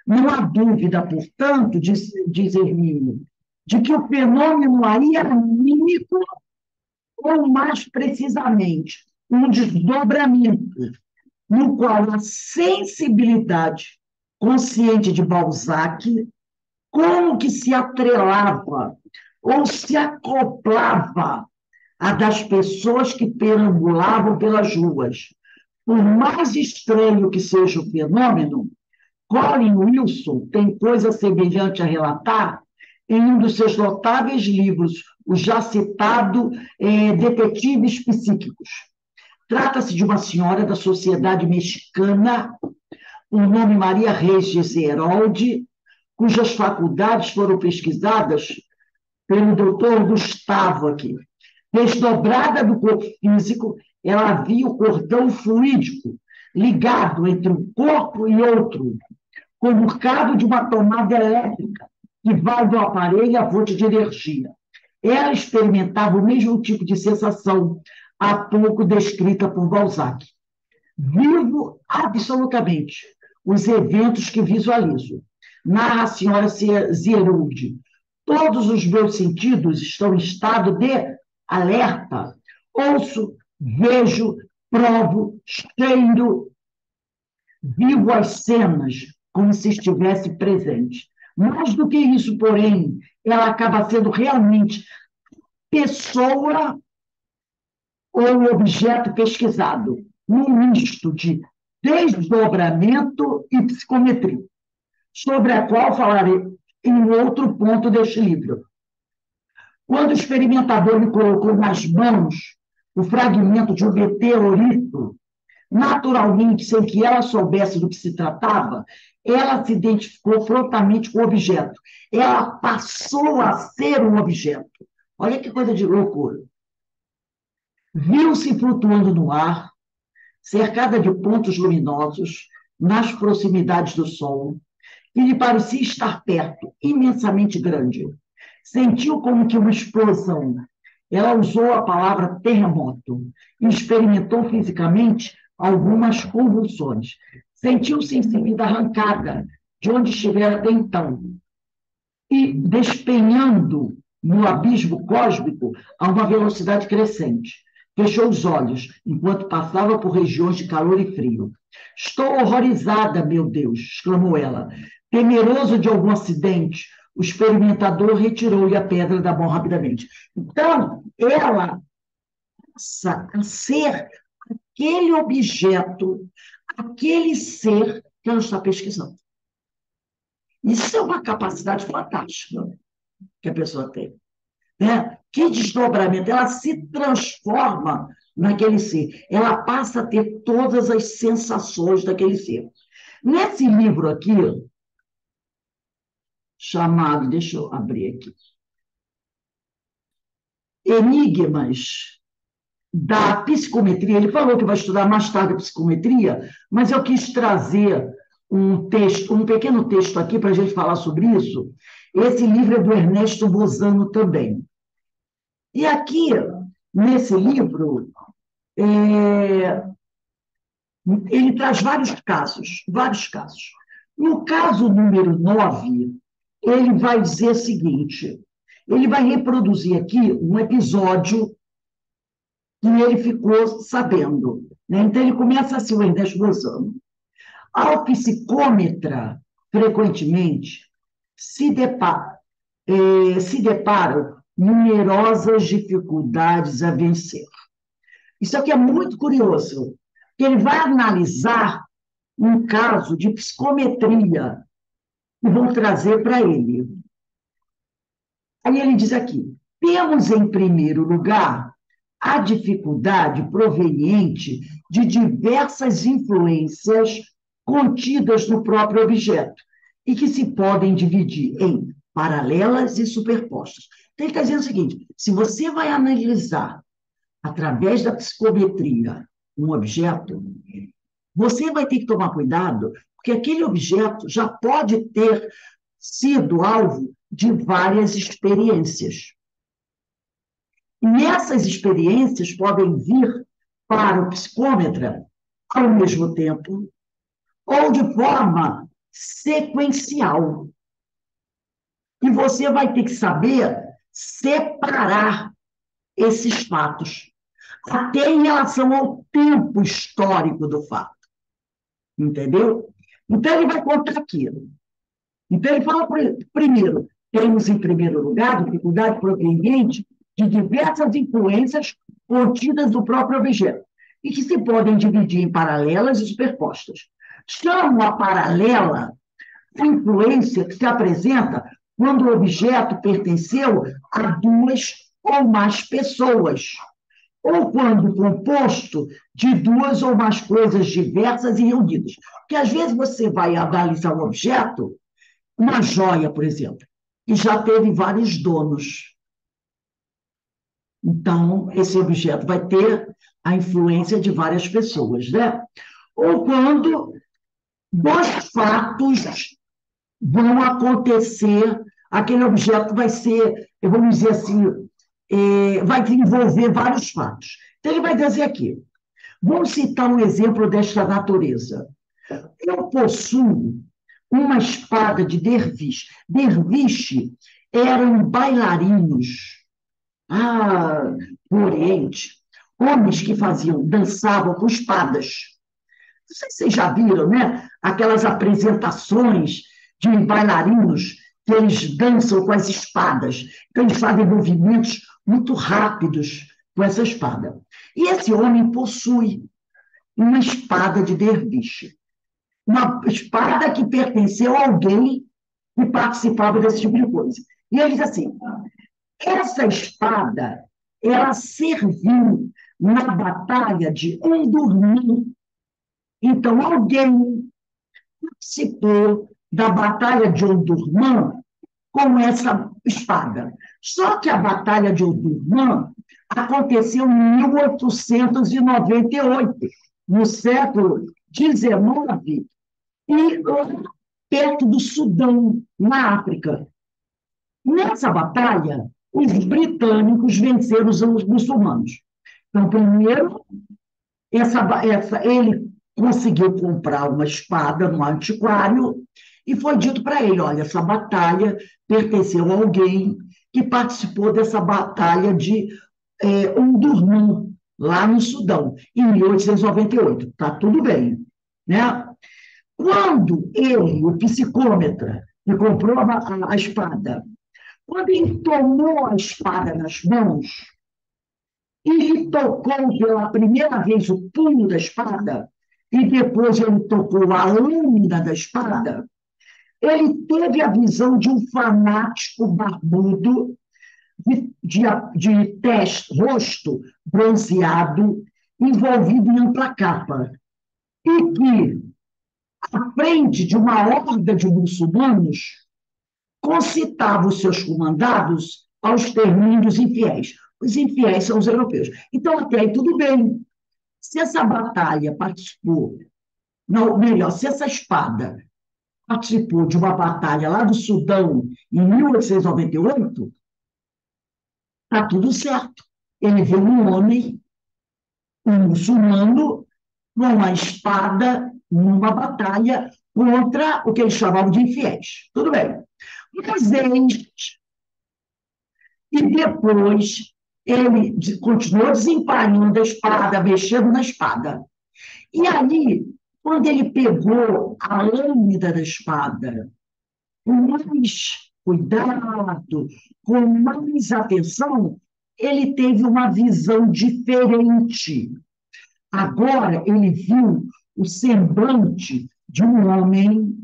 Speaker 1: Não há dúvida, portanto, diz Hermínio, de que o fenômeno aí era mímico, ou mais precisamente, um desdobramento, no qual a sensibilidade consciente de Balzac, como que se atrelava ou se acoplava à das pessoas que perambulavam pelas ruas. Por mais estranho que seja o fenômeno, Colin Wilson tem coisa semelhante a relatar em um dos seus notáveis livros, o já citado Detetives Psíquicos. Trata-se de uma senhora da sociedade mexicana, o nome Maria Regis Herold, cujas faculdades foram pesquisadas pelo doutor Gustavo aqui. Desdobrada do corpo físico, ela havia o cordão fluídico ligado entre um corpo e outro, como o cabo de uma tomada elétrica que vai do aparelho à fonte de energia. Ela experimentava o mesmo tipo de sensação há pouco descrita por Balzac. Vivo absolutamente os eventos que visualizo. Narra a senhora Zieruldi. Todos os meus sentidos estão em estado de alerta. Ouço, vejo, provo, cheiro, vivo as cenas como se estivesse presente. Mais do que isso, porém, ela acaba sendo realmente pessoa ou objeto pesquisado, num misto de desdobramento e psicometria, sobre a qual falarei em outro ponto deste livro. Quando o experimentador me colocou nas mãos o fragmento de um meteorito, naturalmente, sem que ela soubesse do que se tratava, ela se identificou frontalmente com o objeto. Ela passou a ser um objeto. Olha que coisa de loucura. Viu-se flutuando no ar, cercada de pontos luminosos, nas proximidades do Sol, e lhe parecia estar perto, imensamente grande. Sentiu como que uma explosão. Ela usou a palavra terremoto e experimentou fisicamente algumas convulsões. Sentiu-se em seguida arrancada de onde estivera até então e despenhando no abismo cósmico a uma velocidade crescente. Fechou os olhos enquanto passava por regiões de calor e frio. Estou horrorizada, meu Deus, exclamou ela. Temeroso de algum acidente, o experimentador retirou-lhe a pedra da mão rapidamente. Então, ela passa a ser aquele objeto, aquele ser que ela está pesquisando. Isso é uma capacidade fantástica que a pessoa tem. Né? Que desdobramento! Ela se transforma naquele ser. Ela passa a ter todas as sensações daquele ser. Nesse livro aqui, chamado, deixa eu abrir aqui, Enigmas da Psicometria, ele falou que vai estudar mais tarde a psicometria, mas eu quis trazer um texto, um pequeno texto aqui para a gente falar sobre isso. Esse livro é do Ernesto Bozano também. E aqui, nesse livro, ele traz vários casos, vários casos. No caso número 9, ele vai dizer o seguinte, ele vai reproduzir aqui um episódio que ele ficou sabendo. Né? Então, ele começa assim, o Ernesto Bozano. Ao psicômetra, frequentemente, se deparam numerosas dificuldades a vencer. Isso aqui é muito curioso, porque ele vai analisar um caso de psicometria que vão trazer para ele. Aí ele diz aqui, temos, em primeiro lugar, a dificuldade proveniente de diversas influências contidas no próprio objeto e que se podem dividir em paralelas e superpostas. Então, ele está dizendo o seguinte, se você vai analisar através da psicometria um objeto, você vai ter que tomar cuidado, porque aquele objeto já pode ter sido alvo de várias experiências. E essas experiências podem vir para o psicômetra ao mesmo tempo ou de forma sequencial. E você vai ter que saber separar esses fatos, até em relação ao tempo histórico do fato. Entendeu? Então, ele vai contar aquilo. Então, ele fala, primeiro, temos, em primeiro lugar, dificuldade proveniente de diversas influências contidas no próprio objeto, e que se podem dividir em paralelas e superpostas. Chamo a paralela a influência que se apresenta quando o objeto pertenceu a duas ou mais pessoas, ou quando composto de duas ou mais coisas diversas e reunidas. Porque, às vezes, você vai analisar um objeto, uma joia, por exemplo, e já teve vários donos. Então, esse objeto vai ter a influência de várias pessoas, né? Ou quando dois fatos vão acontecer, aquele objeto vai ser, vamos dizer assim, vai envolver vários fatos. Então, ele vai dizer aqui, vamos citar um exemplo desta natureza. Eu possuo uma espada de derviche. Derviche eram bailarinos do Oriente, homens que dançavam com espadas. Não sei se vocês já viram, né? Aquelas apresentações de bailarinos que eles dançam com as espadas. Então, eles fazem movimentos muito rápidos com essa espada. E esse homem possui uma espada de derviche. Uma espada que pertenceu a alguém que participava desse tipo de coisa. E ele diz assim, essa espada, ela serviu na batalha de Omdurmã. Então, alguém participou da batalha de Omdurmã com essa espada. Só que a batalha de Omdurmã aconteceu em 1898, no século XIX, e perto do Sudão, na África. Nessa batalha, os britânicos venceram os muçulmanos. Então, primeiro, ele conseguiu comprar uma espada no antiquário e foi dito para ele, olha, essa batalha pertenceu a alguém que participou dessa batalha de Omdurmã, lá no Sudão, em 1898. Está tudo bem, né? Quando ele, o psicômetra, que comprou a espada, quando ele tomou a espada nas mãos, ele tocou pela primeira vez o punho da espada, e depois ele tocou a lâmina da espada, ele teve a visão de um fanático barbudo de teste, rosto bronzeado, envolvido em ampla capa, e que, à frente de uma horda de muçulmanos, concitava os seus comandados ao extermínio dos infiéis. Os infiéis são os europeus. Então, até aí tudo bem. Se essa batalha participou, não, melhor, se essa espada participou de uma batalha lá do Sudão em 1898, está tudo certo. Ele viu um homem, um muçulmano, com uma espada numa batalha contra o que eles chamavam de infiéis. Tudo bem. Mas e depois ele continuou desembainhando a espada, mexendo na espada. E aí, quando ele pegou a lâmina da espada, com mais cuidado, com mais atenção, ele teve uma visão diferente. Agora ele viu o semblante de um homem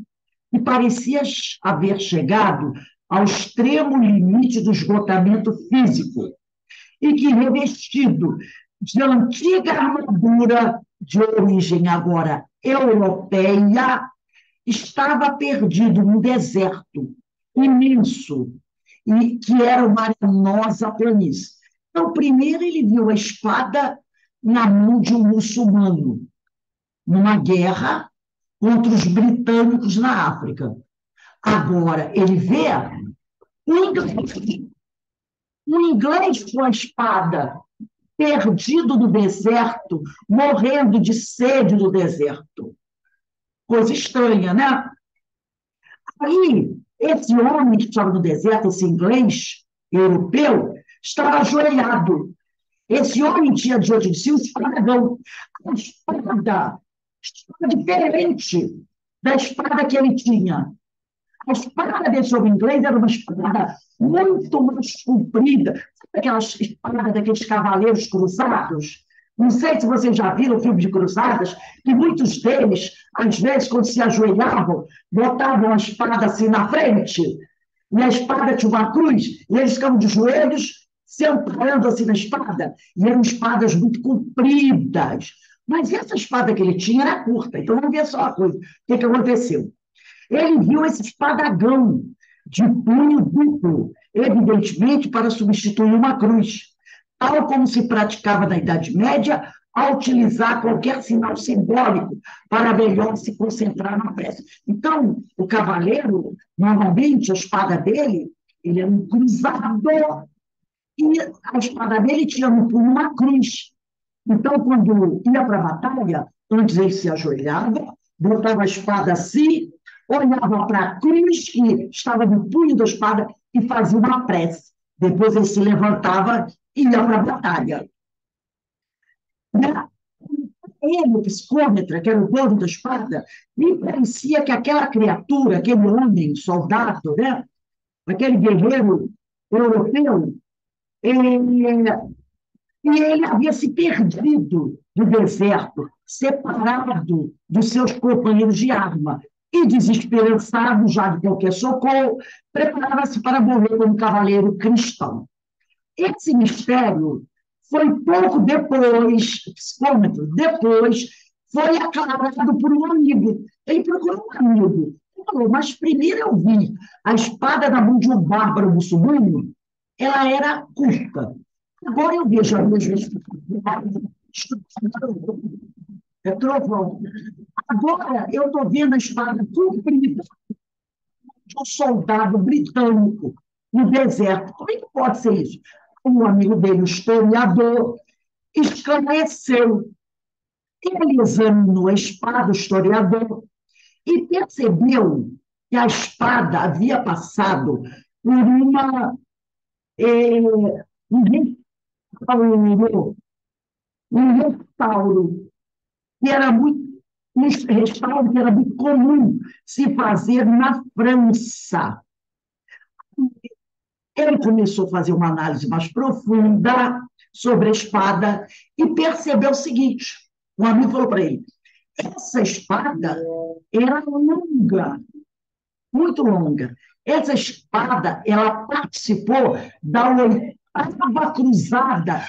Speaker 1: que parecia haver chegado ao extremo limite do esgotamento físico e que, revestido de antiga armadura de origem agora europeia, estava perdido num deserto imenso, e que era uma arenosa planície. Então, primeiro ele viu a espada na mão de um muçulmano, numa guerra contra os britânicos na África. Agora, ele vê um inglês com a espada, perdido no deserto, morrendo de sede no deserto. Coisa estranha, né? Aí, esse homem que estava no deserto, esse inglês europeu, estava ajoelhado. Esse homem tinha diante de si um espadagão. A espada estava diferente da espada que ele tinha. A espada desse homem inglês era uma espada muito mais comprida. Sabe aquelas espadas daqueles cavaleiros cruzados? Não sei se vocês já viram o filme de cruzadas, que muitos deles, às vezes, quando se ajoelhavam, botavam a espada assim na frente, e a espada tinha uma cruz, e eles ficavam de joelhos, se amparando assim na espada, e eram espadas muito compridas. Mas essa espada que ele tinha era curta, então vamos ver só uma coisa. O que aconteceu? Ele viu esse espadagão de punho duplo, evidentemente para substituir uma cruz, tal como se praticava na Idade Média, a utilizar qualquer sinal simbólico para melhor se concentrar na prece. Então, o cavaleiro, normalmente, a espada dele, ele era um cruzador, e a espada dele tinha no punho uma cruz. Então, quando ia para a batalha, antes ele se ajoelhava, botava a espada assim, olhava para a cruz que estava no punho da espada e fazia uma prece. Depois ele se levantava e ia para a batalha. Ele, o psicômetra, que era o dono da espada, me parecia que aquela criatura, aquele homem, soldado, né? Aquele guerreiro europeu, e ele havia se perdido no deserto, separado dos seus companheiros de arma, e desesperançado já de qualquer socorro, preparava-se para morrer como cavaleiro cristão. Esse mistério foi pouco depois, psicômetro, depois, foi aclarado por um amigo. Ele procurou um amigo. Ele falou, mas primeiro eu vi a espada na mão de um bárbaro muçulmano, ela era curta. Agora eu vejo a mesma é trovão. Agora eu estou vendo a espada comprida de um soldado britânico no deserto. Como é que pode ser isso? Um amigo dele, o historiador, esclareceu. Ele examinou a espada, o historiador, e percebeu que a espada havia passado por um restauro, que era restauro que era muito comum se fazer na França. Ele começou a fazer uma análise mais profunda sobre a espada e percebeu o seguinte: um amigo falou para ele, essa espada era longa, muito longa. Essa espada, ela participou da oitava cruzada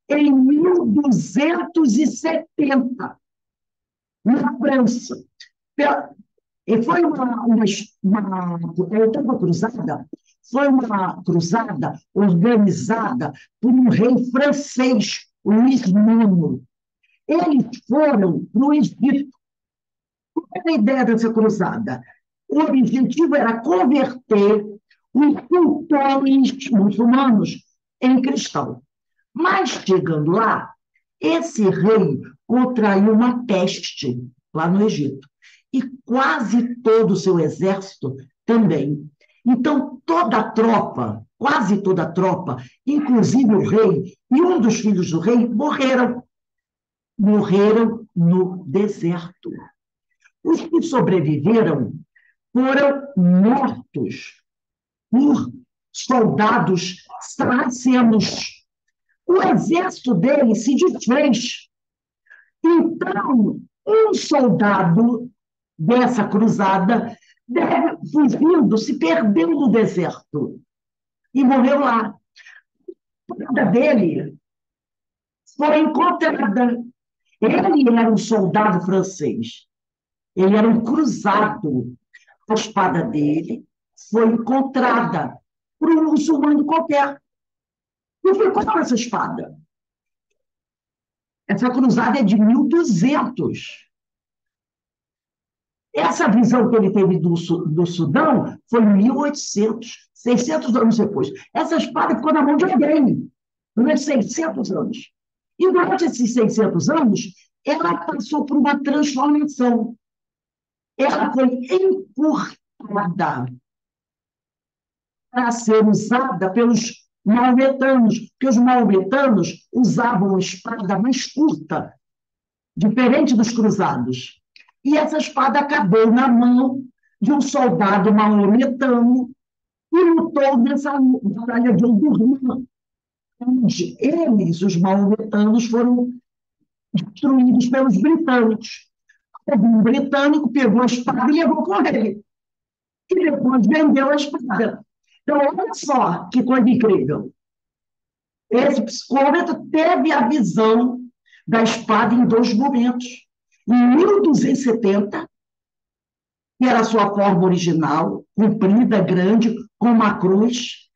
Speaker 1: em 1270, na França. E foi a oitava cruzada foi uma cruzada organizada por um rei francês, o Luís IX. Eles foram para o Egito. Qual era a ideia dessa cruzada? O objetivo era converter os sultões muçulmanos em cristão. Mas, chegando lá, esse rei contraiu uma peste lá no Egito. E quase todo o seu exército também. Então, toda a tropa, quase toda a tropa, inclusive o rei e um dos filhos do rei, morreram. Morreram no deserto. Os que sobreviveram foram mortos por soldados sarracenos. O exército dele se desfez. Então, um soldado dessa cruzada fugindo, se perdeu no deserto e morreu lá. A espada dele foi encontrada. Ele era um soldado francês. Ele era um cruzado. A espada dele foi encontrada por um muçulmano qualquer. E foi qual essa espada? Essa cruzada é de 1200. Essa visão que ele teve do Sudão foi em 1800, 600 anos depois. Essa espada ficou na mão de alguém, durante 600 anos. E durante esses 600 anos, ela passou por uma transformação. Ela foi encurtada para ser usada pelos maometanos, porque os maometanos usavam uma espada mais curta, diferente dos cruzados. E essa espada acabou na mão de um soldado maometano que lutou nessa batalha de Omdurmã, onde eles, os maometanos, foram destruídos pelos britânicos. Um britânico pegou a espada e levou com ele. E depois vendeu a espada. Então, olha só que coisa incrível. Esse psicômetro teve a visão da espada em dois momentos. Em 1270, que era a sua forma original, comprida, grande, com uma cruz,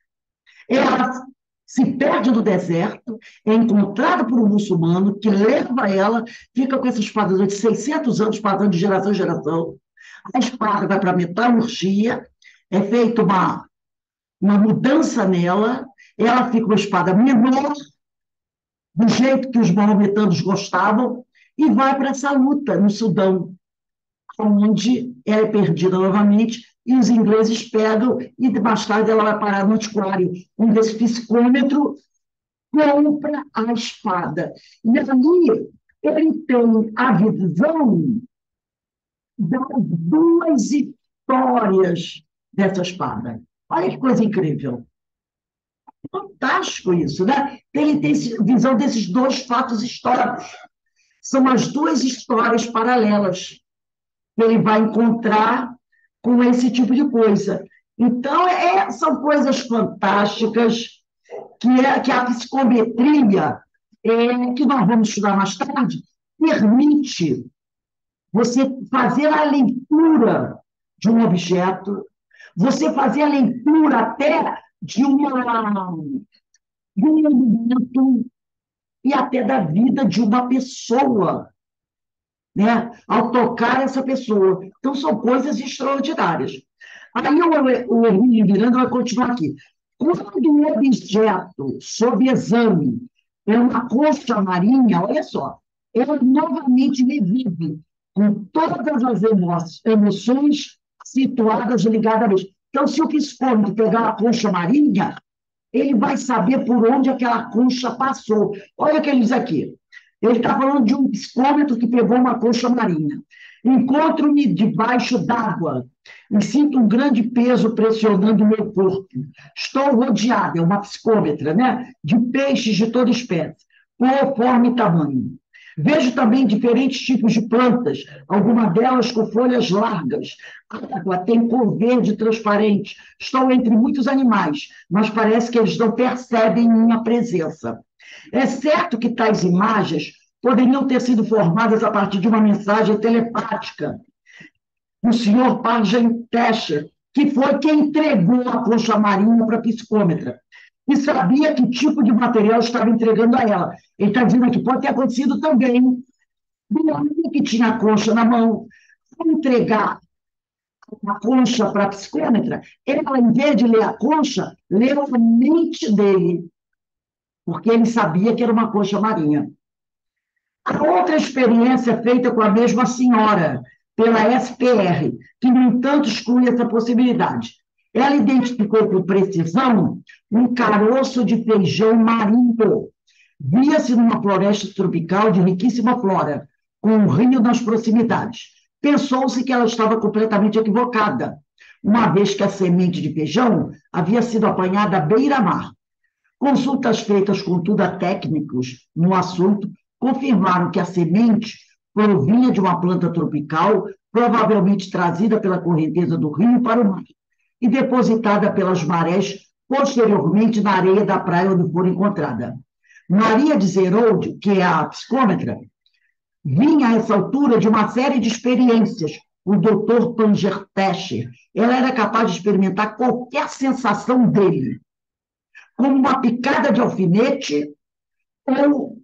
Speaker 1: ela se perde no deserto, é encontrada por um muçulmano que leva ela, fica com essa espada durante 600 anos, passando de geração em geração. A espada vai para a metalurgia, é feita uma mudança nela, ela fica uma espada menor, do jeito que os maometanos gostavam, e vai para essa luta no Sudão, onde ela é perdida novamente, e os ingleses pegam, e mais tarde ela vai parar no antiquário, onde esse psicômetro compra a espada. E ali ele tem a visão das duas histórias dessa espada. Olha que coisa incrível. Fantástico isso, né? Ele tem visão desses dois fatos históricos. São as duas histórias paralelas que ele vai encontrar com esse tipo de coisa. Então, são coisas fantásticas que a psicometria, que nós vamos estudar mais tarde, permite você fazer a leitura de um objeto, você fazer a leitura até de um momento e até da vida de uma pessoa, né? Ao tocar essa pessoa. Então, são coisas extraordinárias. Aí o Hermínio Miranda vai continuar aqui. Quando o objeto sob exame é uma concha marinha, olha só, ela novamente revive com todas as emoções situadas ligadamente. Então, se o psicólogo pegar a concha marinha, ele vai saber por onde aquela concha passou. Olha o que ele diz aqui. Ele está falando de um psicômetro que pegou uma concha marinha. Encontro-me debaixo d'água e sinto um grande peso pressionando o meu corpo. Estou rodeada, é uma psicômetra, né? De peixes de toda espécie, conforme tamanho. Vejo também diferentes tipos de plantas, algumas delas com folhas largas. A água tem cor verde transparente. Estou entre muitos animais, mas parece que eles não percebem minha presença. É certo que tais imagens poderiam ter sido formadas a partir de uma mensagem telepática. O senhor Pargen Tescher, que foi quem entregou a concha marinha para a psicômetra, e sabia que tipo de material estava entregando a ela. Ele está dizendo que pode ter acontecido também. Do homem que tinha a concha na mão, foi entregar a concha para a psicômetra, ela, em vez de ler a concha, leu a mente dele, porque ele sabia que era uma concha marinha. A outra experiência feita com a mesma senhora, pela SPR, que, no entanto, exclui essa possibilidade. Ela identificou com precisão um caroço de feijão marinho. Via-se numa floresta tropical de riquíssima flora, com um rio nas proximidades. Pensou-se que ela estava completamente equivocada, uma vez que a semente de feijão havia sido apanhada à beira-mar. Consultas feitas, contudo, a técnicos no assunto confirmaram que a semente provinha de uma planta tropical, provavelmente trazida pela correnteza do rio para o mar, e depositada pelas marés posteriormente na areia da praia onde foi encontrada. Maria de Zerold, que é a psicômetra, vinha a essa altura de uma série de experiências. O Dr. Pangertescher, ela era capaz de experimentar qualquer sensação dele, como uma picada de alfinete ou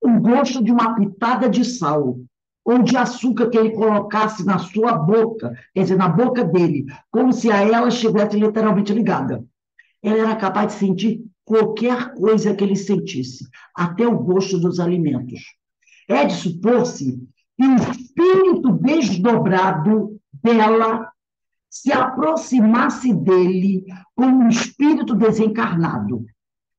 Speaker 1: o gosto de uma pitada de sal ou de açúcar que ele colocasse na sua boca, quer dizer, na boca dele, como se a ela estivesse literalmente ligada. Ela era capaz de sentir qualquer coisa que ele sentisse, até o gosto dos alimentos. É de supor-se que o espírito desdobrado dela se aproximasse dele como um espírito desencarnado.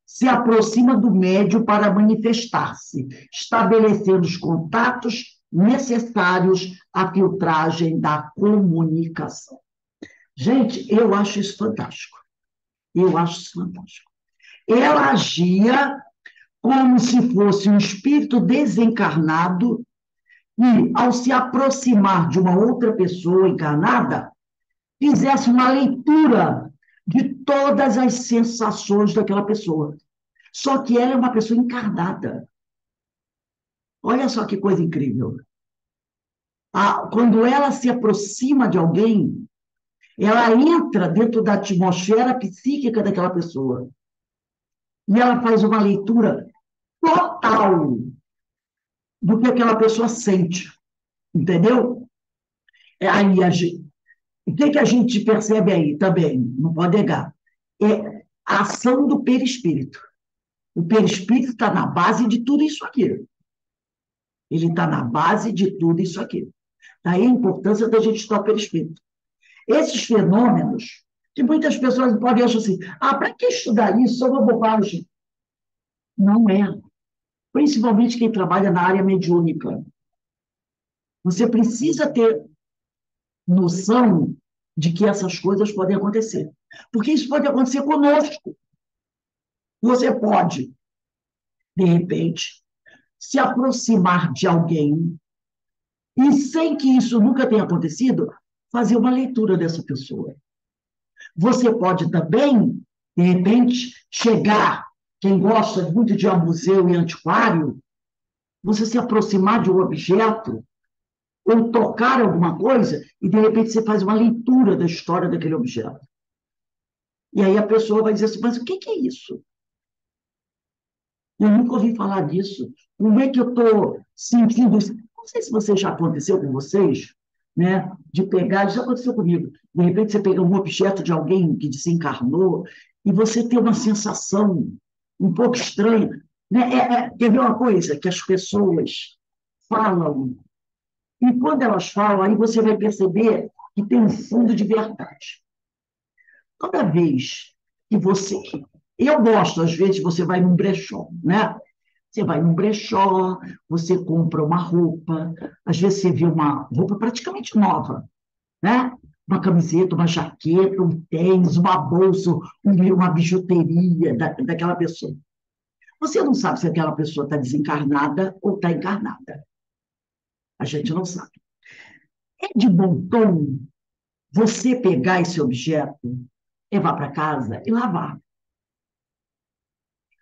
Speaker 1: Se aproxima do médium para manifestar-se, estabelecendo os contatos necessários à filtragem da comunicação. Gente, eu acho isso fantástico. Eu acho isso fantástico. Ela agia como se fosse um espírito desencarnado e, ao se aproximar de uma outra pessoa encarnada, fizesse uma leitura de todas as sensações daquela pessoa. Só que ela é uma pessoa encarnada. Olha só que coisa incrível. Quando ela se aproxima de alguém, ela entra dentro da atmosfera psíquica daquela pessoa. E ela faz uma leitura total do que aquela pessoa sente. Entendeu? Aí o que a gente percebe aí também? Não pode negar. É a ação do perispírito. O perispírito está na base de tudo isso aqui. Ele está na base de tudo isso aqui. Daí a importância da gente estudar o perispírito. Esses fenômenos, que muitas pessoas podem achar assim, para que estudar isso? Isso é uma bobagem. Não é. Principalmente quem trabalha na área mediúnica. Você precisa ter noção de que essas coisas podem acontecer. Porque isso pode acontecer conosco. Você pode, de repente, se aproximar de alguém e, sem que isso nunca tenha acontecido, fazer uma leitura dessa pessoa. Você pode também, de repente, chegar, quem gosta muito de ir ao museu e antiquário, você se aproximar de um objeto ou tocar alguma coisa e, de repente, você faz uma leitura da história daquele objeto. E aí a pessoa vai dizer assim, mas o que é isso? Eu nunca ouvi falar disso. Como é que eu estou sentindo isso? Não sei se você já aconteceu com vocês, né? De pegar, já aconteceu comigo. De repente você pega um objeto de alguém que desencarnou e você tem uma sensação um pouco estranha. Né? Quer ver uma coisa? Que as pessoas falam, e quando elas falam, aí você vai perceber que tem um fundo de verdade. Toda vez que você... Eu gosto, às vezes, você vai num brechó, né? Você vai num brechó, você compra uma roupa, às vezes você vê uma roupa praticamente nova, né? Uma camiseta, uma jaqueta, um tênis, uma bolsa, uma bijuteria daquela pessoa. Você não sabe se aquela pessoa está desencarnada ou está encarnada. A gente não sabe. É de bom tom você pegar esse objeto, levar para casa e lavar.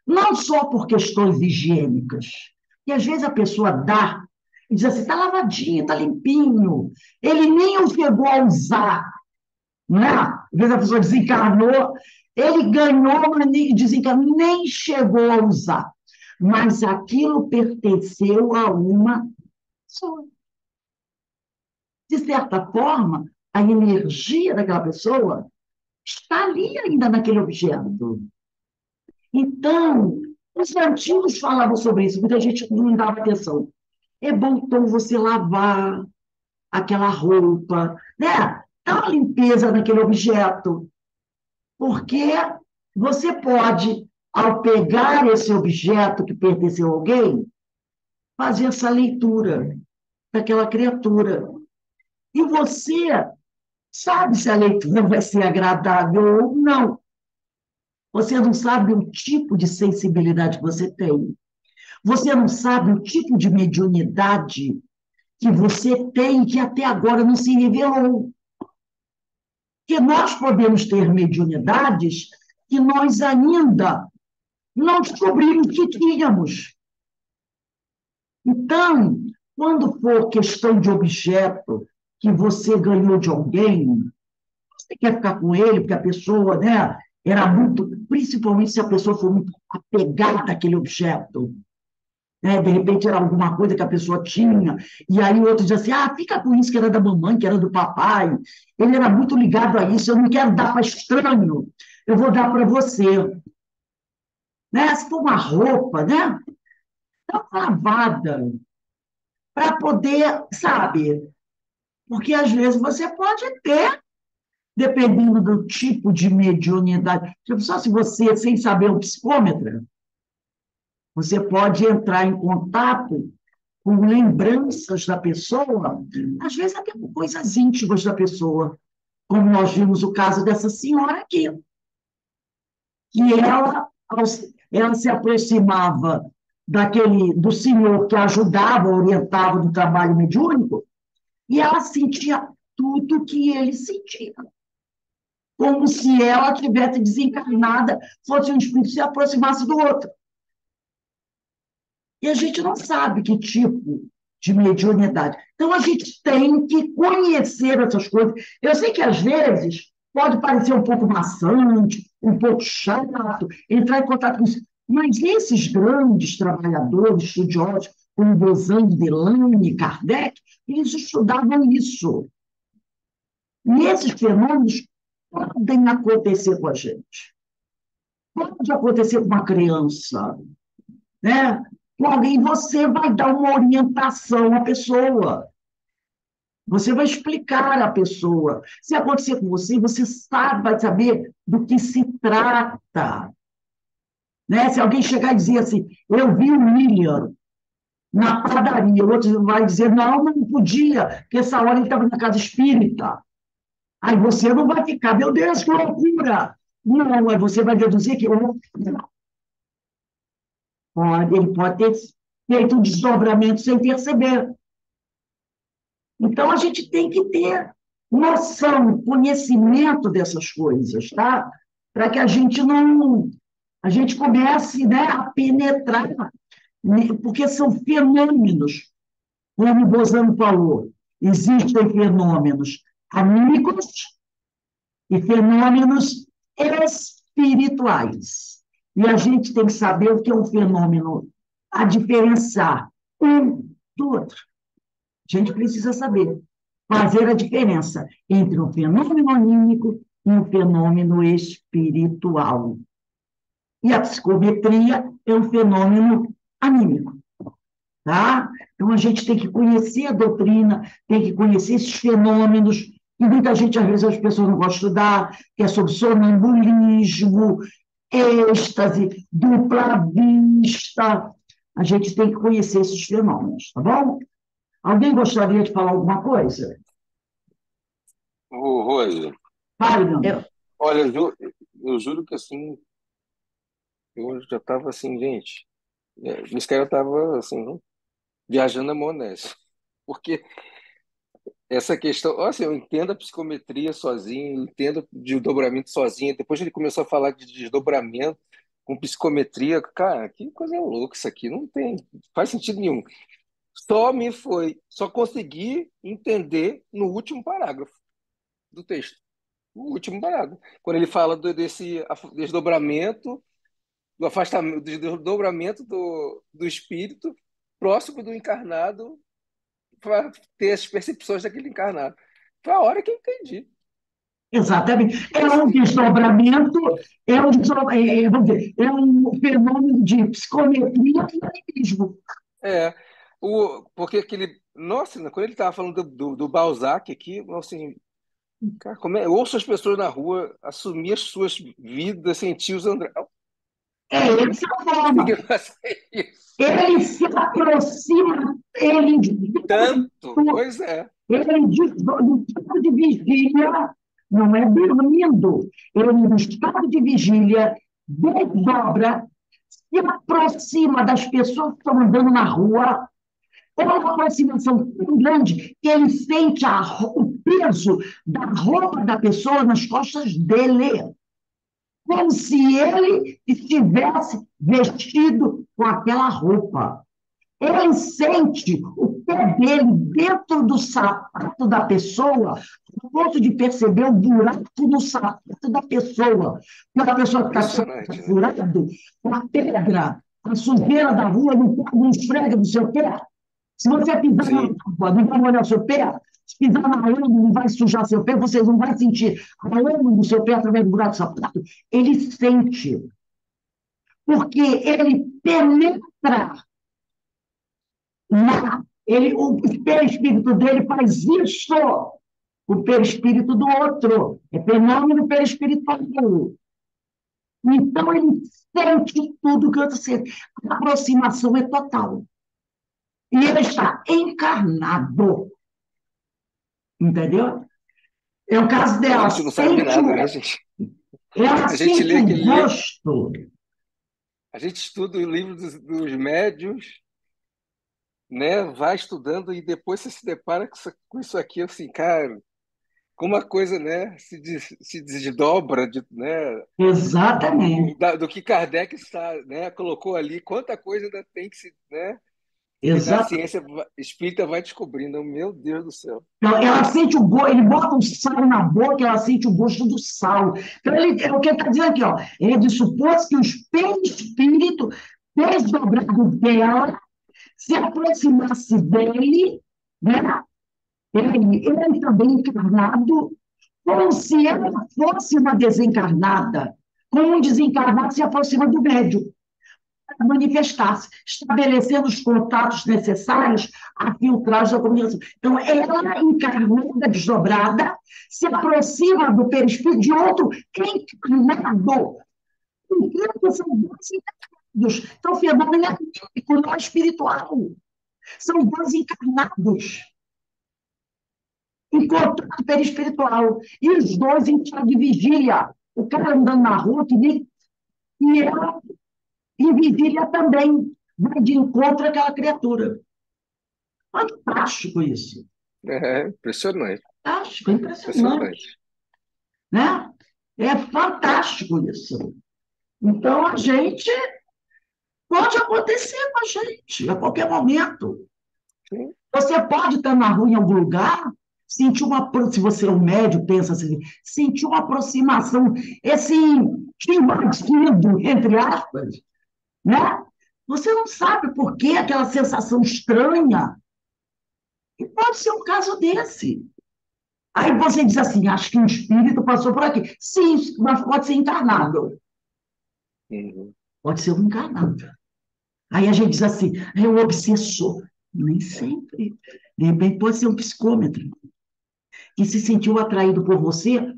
Speaker 1: Não só por questões higiênicas. E às vezes a pessoa dá e diz assim: está lavadinho, está limpinho. Ele nem o chegou a usar. Não é? Às vezes a pessoa desencarnou, ele ganhou, mas nem, desencarnou, nem chegou a usar. Mas aquilo pertenceu a uma pessoa. De certa forma, a energia daquela pessoa está ali ainda naquele objeto. Então, os antigos falavam sobre isso, muita gente não dava atenção. É bom então você lavar aquela roupa, né? Dá uma limpeza naquele objeto, porque você pode, ao pegar esse objeto que pertenceu a alguém, fazer essa leitura daquela criatura. E você sabe se a leitura vai ser agradável ou não. Você não sabe o tipo de sensibilidade que você tem. Você não sabe o tipo de mediunidade que você tem que até agora não se revelou. Porque nós podemos ter mediunidades que nós ainda não descobrimos que tínhamos. Então, quando for questão de objeto que você ganhou de alguém, você quer ficar com ele, porque a pessoa, né, era muito, principalmente se a pessoa for muito apegada àquele objeto, né, de repente era alguma coisa que a pessoa tinha, e aí o outro dizia assim: ah, fica com isso que era da mamãe, que era do papai, ele era muito ligado a isso, eu não quero dar para estranho, eu vou dar para você. Né? Se for uma roupa, né, dá uma lavada, para poder, sabe, porque às vezes você pode ter, dependendo do tipo de mediunidade, tipo, só se você, sem saber o psicômetra, você pode entrar em contato com lembranças da pessoa, às vezes até com coisas íntimas da pessoa, como nós vimos o caso dessa senhora aqui, que ela se aproximava do senhor que ajudava, orientava no trabalho mediúnico, e ela sentia tudo que ele sentia, como se ela tivesse desencarnada, fosse um espírito que se aproximasse do outro. E a gente não sabe que tipo de mediunidade. Então, a gente tem que conhecer essas coisas. Eu sei que, às vezes, pode parecer um pouco maçante, um pouco chato, entrar em contato com isso. Mas esses grandes trabalhadores, estudiosos, como Bozan, Delane, Kardec, eles estudavam isso. E esses fenômenos podem acontecer com a gente. Pode acontecer com uma criança, né? Com alguém, você vai dar uma orientação à pessoa. Você vai explicar à pessoa. Se acontecer com você, você sabe, vai saber do que se trata. Né? Se alguém chegar e dizer assim: eu vi o William na padaria, o outro vai dizer: não, não podia, porque essa hora ele estava na casa espírita. Aí você não vai ficar: meu Deus, que loucura! Não, aí você vai deduzir que ele pode ter feito um desdobramento sem perceber. Então, a gente tem que ter noção, conhecimento dessas coisas, tá? Para que a gente comece, né, a penetrar, né, porque são fenômenos, como o Bozano falou, existem fenômenos anímicos e fenômenos espirituais. E a gente tem que saber o que é um fenômeno, a diferenciar um do outro. A gente precisa saber fazer a diferença entre um fenômeno anímico e um fenômeno espiritual. E a psicometria é um fenômeno anímico. Tá? Então, a gente tem que conhecer a doutrina, tem que conhecer esses fenômenos, e muita gente, às vezes, as pessoas não gostam de estudar, que é sobre sonambulismo, êxtase, dupla vista. A gente tem que conhecer esses fenômenos, tá bom? Alguém gostaria de falar alguma coisa?
Speaker 3: Ô, Rose,
Speaker 1: Fale, meu amigo.
Speaker 2: Eu,
Speaker 3: olha, eu juro que assim, eu já estava assim, gente. Esse cara tava, assim, viajando na maionese. Porque essa questão, assim, eu entendo a psicometria sozinho, eu entendo de dobramento sozinho. Depois ele começou a falar de desdobramento com psicometria. Cara, que coisa louca isso aqui. Não tem, faz sentido nenhum. Só consegui entender no último parágrafo do texto. O último parágrafo. Quando ele fala desse desdobramento, do afastamento, do desdobramento do espírito próximo do encarnado para ter as percepções daquele encarnado. Foi a hora que eu entendi.
Speaker 1: Exatamente. É
Speaker 3: Esse,
Speaker 1: um desdobramento, vamos dizer, é um fenômeno de psicometria e animismo.
Speaker 3: é, porque aquele. Nossa, quando ele estava falando do Balzac aqui, assim, cara, eu ouço as pessoas na rua assumir as suas vidas, sentir os André.
Speaker 1: É
Speaker 3: Como é
Speaker 1: essa
Speaker 3: que
Speaker 1: a forma.
Speaker 3: conseguiu fazer isso?
Speaker 1: Ele se aproxima,
Speaker 3: Tanto, pois é.
Speaker 1: no estado de vigília, não é dormindo, ele no estado de vigília desdobra, se aproxima das pessoas que estão andando na rua, é uma aproximação tão grande que ele sente o peso da roupa da pessoa nas costas dele, como se ele estivesse vestido com aquela roupa. Ele sente o pé dele dentro do sapato da pessoa, a ponto de perceber o buraco no sapato da pessoa. Quando a pessoa está com o sapato
Speaker 3: Impressionante, né?
Speaker 1: furado, a pedra, a sujeira da rua não esfrega no seu pé. Se você pisar na
Speaker 3: Sim,
Speaker 1: água, não vai molhar o seu pé. Se pisar na lama, não vai sujar seu pé, você não vai sentir a lama no seu pé através do buraco do sapato. Ele sente, porque ele penetra o perispírito dele faz isso, o perispírito do outro. É fenômeno perispiritual. Então, ele sente tudo que o outro sente. A aproximação é total. E ele está encarnado. Entendeu? É o caso
Speaker 3: a
Speaker 1: dela.
Speaker 3: gente não sabe nada, né, gente?
Speaker 1: Ela
Speaker 3: A gente
Speaker 1: sente
Speaker 3: lê
Speaker 1: o
Speaker 3: aquele livro,
Speaker 1: gosto.
Speaker 3: a gente estuda o livro dos médiuns, né? Vai estudando e depois você se depara com isso aqui, assim, cara, como a coisa, né, se desdobra, né,
Speaker 1: Exatamente.
Speaker 3: do que Kardec né, colocou ali, quanta coisa ainda tem que se, né, que a
Speaker 1: Exatamente.
Speaker 3: ciência espírita vai descobrindo. Meu Deus do céu.
Speaker 1: Então, ela sente o gosto, ele bota o sal na boca, ela sente o gosto do sal. Então, é o que ele está dizendo aqui, ó. Ele é de supor que o espírito desdobrado dela se aproximasse dele, né? Ele também encarnado, como se ela fosse uma desencarnada, como um desencarnado se aproxima do médium manifestar-se, estabelecendo os contatos necessários à filtragem da comunicação. Então, ela, encarnada, desdobrada, se aproxima do perispírito de outro encarnado. Então, são dois encarnados. Então, o fenômeno é anímico, não é espiritual. São dois encarnados em contato perispiritual. E os dois em estado de vigília. O cara andando na rua, que nem. E ela em vigília também vai de encontro àquela criatura. Fantástico isso.
Speaker 3: É impressionante,
Speaker 1: Fantástico, impressionante.
Speaker 3: impressionante.
Speaker 1: Né? É fantástico isso. Então, a gente pode acontecer com a gente a qualquer momento.
Speaker 3: Sim.
Speaker 1: Você pode estar na rua em algum lugar, sentir se você é um médium, pensa assim, sentir uma aproximação, esse invadido, entre aspas, né? Você não sabe por que aquela sensação estranha. E pode ser um caso desse. Aí você diz assim, acho que um espírito passou por aqui. Sim, mas pode ser encarnado.
Speaker 3: Uhum.
Speaker 1: Pode ser um encarnado. Aí a gente diz assim, é um obsessor. Nem sempre. De repente pode ser um psicômetro que se sentiu atraído por você,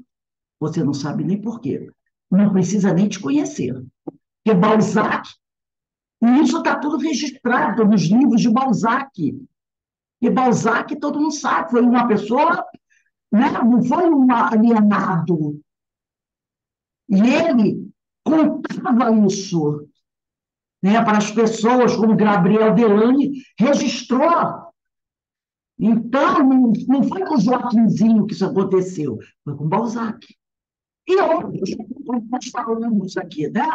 Speaker 1: você não sabe nem por quê. Não precisa nem te conhecer. Porque Balzac, e isso está tudo registrado nos livros de Balzac. E Balzac, todo mundo sabe, foi uma pessoa, né? Não foi um alienado. E ele contava isso. né, para as pessoas, como Gabriel Delany registrou. Então, não foi com Joaquinzinho que isso aconteceu, foi com Balzac. E outros, como nós falamos aqui, né?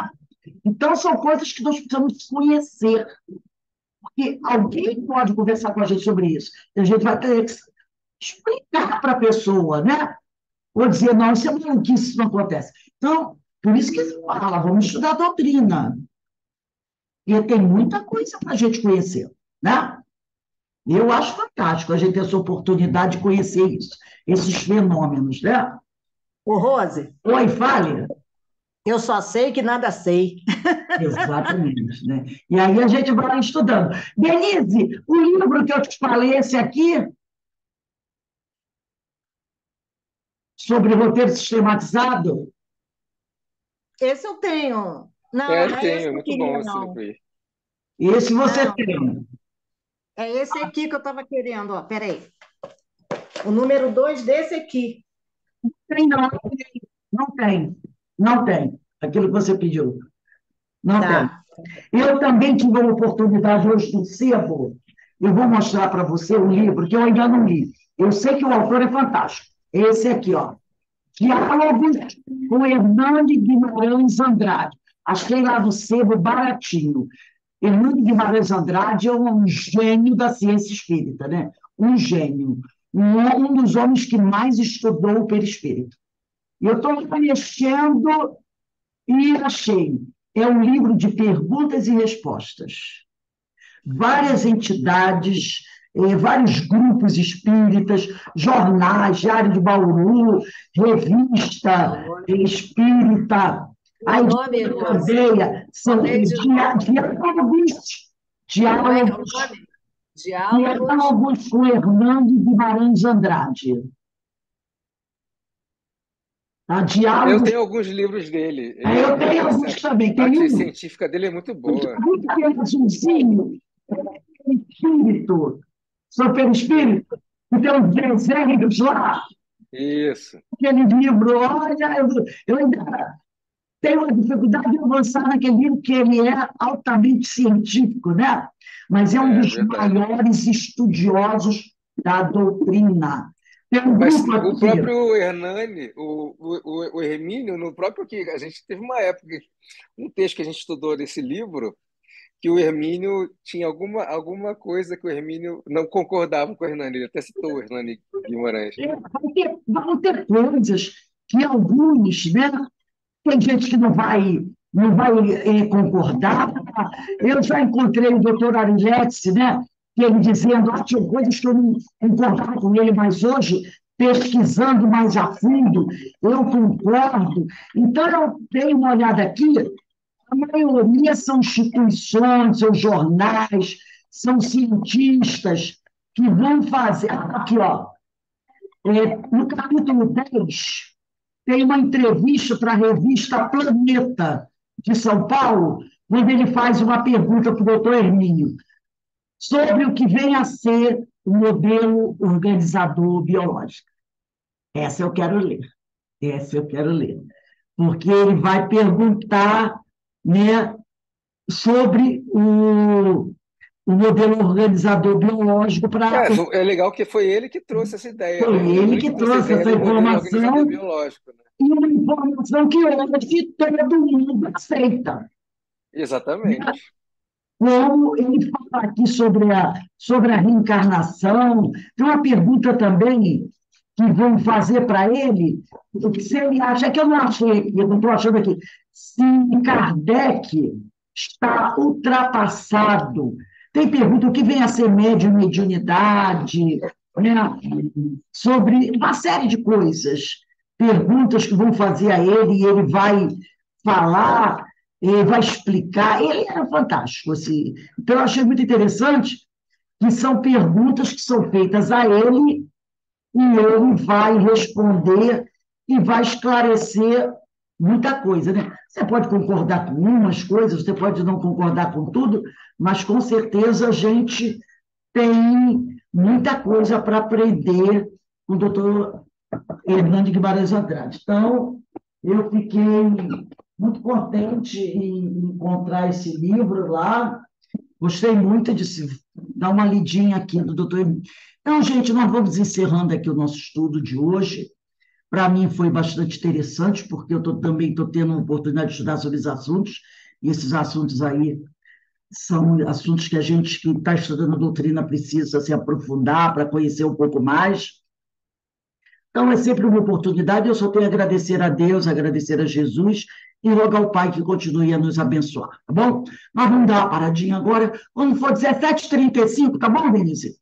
Speaker 1: Então, são coisas que nós precisamos conhecer. Porque alguém pode conversar com a gente sobre isso. E a gente vai ter que explicar para a pessoa, né? Ou dizer, não, isso é maluquice, isso não acontece. Então, por isso que ele fala, vamos estudar a doutrina. E tem muita coisa para a gente conhecer, né? E eu acho fantástico a gente ter essa oportunidade de conhecer isso, esses fenômenos, né?
Speaker 2: Ô, Rose,
Speaker 1: Oi, fale.
Speaker 2: eu só sei que nada sei.
Speaker 1: Exatamente, né? E aí a gente vai estudando. Denise, o livro que eu te falei, esse aqui, sobre roteiro sistematizado,
Speaker 2: Esse eu tenho. Não,
Speaker 3: É,
Speaker 2: não é esse
Speaker 3: tenho,
Speaker 2: que eu
Speaker 3: muito bom
Speaker 2: queria,
Speaker 3: esse livro
Speaker 2: não.
Speaker 3: aí.
Speaker 1: esse você
Speaker 2: Não,
Speaker 1: tem.
Speaker 2: é esse aqui que eu estava querendo, ó. Peraí. O número 2 desse aqui.
Speaker 1: Tem, não, não tem. Não tem. Aquilo que você pediu. Não tem.
Speaker 2: Tá.
Speaker 1: Eu também tive a oportunidade hoje do sebo. Eu vou mostrar para você um livro que eu ainda não li. Eu sei que o autor é fantástico. Esse aqui, ó. Diálogos com Hernani Guimarães Andrade. Achei lá do sebo baratinho. Hernani Guimarães Andrade é um gênio da ciência espírita, né? Um gênio. Um dos homens que mais estudou o perispírito. E eu estou mexendo e achei. É um livro de perguntas e respostas. Várias entidades, vários grupos espíritas, jornais, Diário de Bauru, revista espírita,
Speaker 2: O
Speaker 1: a
Speaker 2: nome,
Speaker 1: editora
Speaker 2: Rose.
Speaker 1: Candeia, são
Speaker 2: Falei de novo.
Speaker 1: diálogos,
Speaker 2: Como é que é o
Speaker 1: diálogos,
Speaker 2: nome? Diálogos.
Speaker 1: diálogos com Hernando Guimarães Andrade. Tá?
Speaker 3: Eu
Speaker 1: Diálogos.
Speaker 3: tenho alguns livros dele.
Speaker 1: Eu tenho alguns também.
Speaker 3: A
Speaker 1: Tem
Speaker 3: arte
Speaker 1: um
Speaker 3: científica dele é muito boa.
Speaker 1: aquele azulzinho, espírito, sou
Speaker 3: Sim,
Speaker 1: perispírito, que tem uns desenhos lá,
Speaker 3: isso.
Speaker 1: aquele livro, olha, eu ainda tenho uma dificuldade de avançar naquele livro, que ele é altamente científico, né? Mas é um
Speaker 3: É
Speaker 1: dos
Speaker 3: verdade.
Speaker 1: maiores estudiosos da doutrina. Tem um
Speaker 3: Mas
Speaker 1: grupo
Speaker 3: o
Speaker 1: aqui,
Speaker 3: próprio Hernani, o Hermínio, no próprio que a gente teve uma época, um texto que a gente estudou desse livro, que o Hermínio tinha alguma coisa que o Hermínio não concordava com o Hernani. Ele até citou o Hernani Guimarães.
Speaker 1: vão ter coisas que alguns, né? Tem gente que não vai concordar. Eu já encontrei o doutor Ariletti, né? Que ele dizendo, tinha coisas que eu não concordava com ele, mas hoje, pesquisando mais a fundo, eu concordo. Então, eu dei uma olhada aqui, a maioria são instituições, são jornais, são cientistas que vão fazer. Aqui, ó, no capítulo 10 tem uma entrevista para a revista Planeta, de São Paulo, onde ele faz uma pergunta para o doutor Hermínio sobre o que vem a ser o modelo organizador biológico. Essa eu quero ler. Essa eu quero ler. Porque ele vai perguntar, né, sobre o modelo organizador biológico para.
Speaker 3: É legal que foi ele que trouxe essa ideia,
Speaker 1: Foi
Speaker 3: né?
Speaker 1: ele
Speaker 3: Ele
Speaker 1: que
Speaker 3: que trouxe a
Speaker 1: trouxe
Speaker 3: ideia
Speaker 1: essa
Speaker 3: do modelo organizador
Speaker 1: informação,
Speaker 3: biológico, né?
Speaker 1: e uma informação que hoje todo mundo aceita.
Speaker 3: Exatamente.
Speaker 1: Como ele fala aqui sobre a reencarnação, tem uma pergunta também que vão fazer para ele, se ele acha, que eu não achei aqui, eu não estou achando aqui, se Kardec está ultrapassado. Tem pergunta o que vem a ser mediunidade, né? Sobre uma série de coisas, perguntas que vão fazer a ele, e ele vai falar, ele vai explicar. Ele era fantástico, assim. Então, eu achei muito interessante que são perguntas que são feitas a ele e ele vai responder e vai esclarecer muita coisa, né? Você pode concordar com umas coisas, você pode não concordar com tudo, mas com certeza a gente tem muita coisa para aprender com o doutor Hernando Guimarães Andrade. Então, eu fiquei muito contente em encontrar esse livro lá. Gostei muito de dar uma lidinha aqui do doutor. Então, gente, nós vamos encerrando aqui o nosso estudo de hoje. Para mim foi bastante interessante, porque eu também estou tendo a oportunidade de estudar sobre esses assuntos, e esses assuntos aí são assuntos que a gente que está estudando doutrina precisa se aprofundar para conhecer um pouco mais. Então, é sempre uma oportunidade, eu só tenho a agradecer a Deus, agradecer a Jesus e rogar ao Pai que continue a nos abençoar, tá bom? Nós vamos dar uma paradinha agora, quando for 17h35, tá bom, Denise?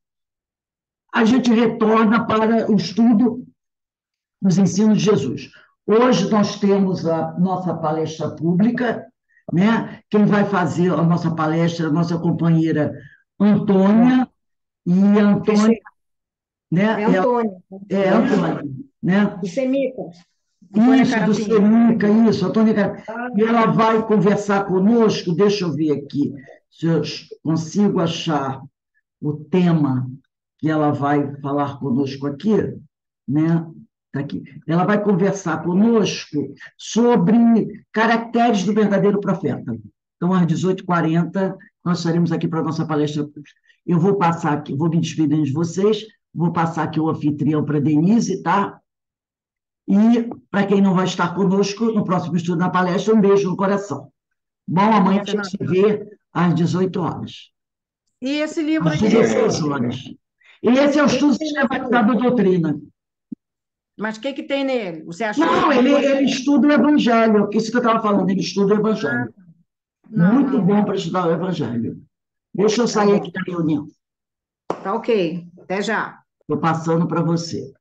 Speaker 1: A gente retorna para o estudo dos ensinos de Jesus. Hoje nós temos a nossa palestra pública, né? Quem vai fazer a nossa palestra é a nossa companheira Antônia, e a Antônia, né?
Speaker 2: É Antônia.
Speaker 1: Antônia, né?
Speaker 2: Do Semica.
Speaker 1: Isso, do Semica, isso, Antônia Carapinha. E ela vai conversar conosco, deixa eu ver aqui, se eu consigo achar o tema que ela vai falar conosco aqui, né? Tá aqui. Ela vai conversar conosco sobre caracteres do verdadeiro profeta. Então, às 18h40, nós estaremos aqui para a nossa palestra. Eu vou passar aqui, vou me despedir de vocês, vou passar aqui o anfitrião para a Denise, tá? E, para quem não vai estar conosco no próximo estudo na palestra, um beijo no coração. Bom, amanhã a gente se vê às 18h.
Speaker 2: E esse livro
Speaker 1: Às
Speaker 2: aqui?
Speaker 1: 16h. E esse é o estudo sistematizado da doutrina.
Speaker 2: Mas o que tem nele? Você achou?
Speaker 1: Não, ele estuda o Evangelho, isso que eu estava falando, ele estuda o Evangelho. Muito bom para estudar o Evangelho. Deixa eu sair aqui da reunião.
Speaker 2: Tá ok. Até já.
Speaker 1: Estou passando para você.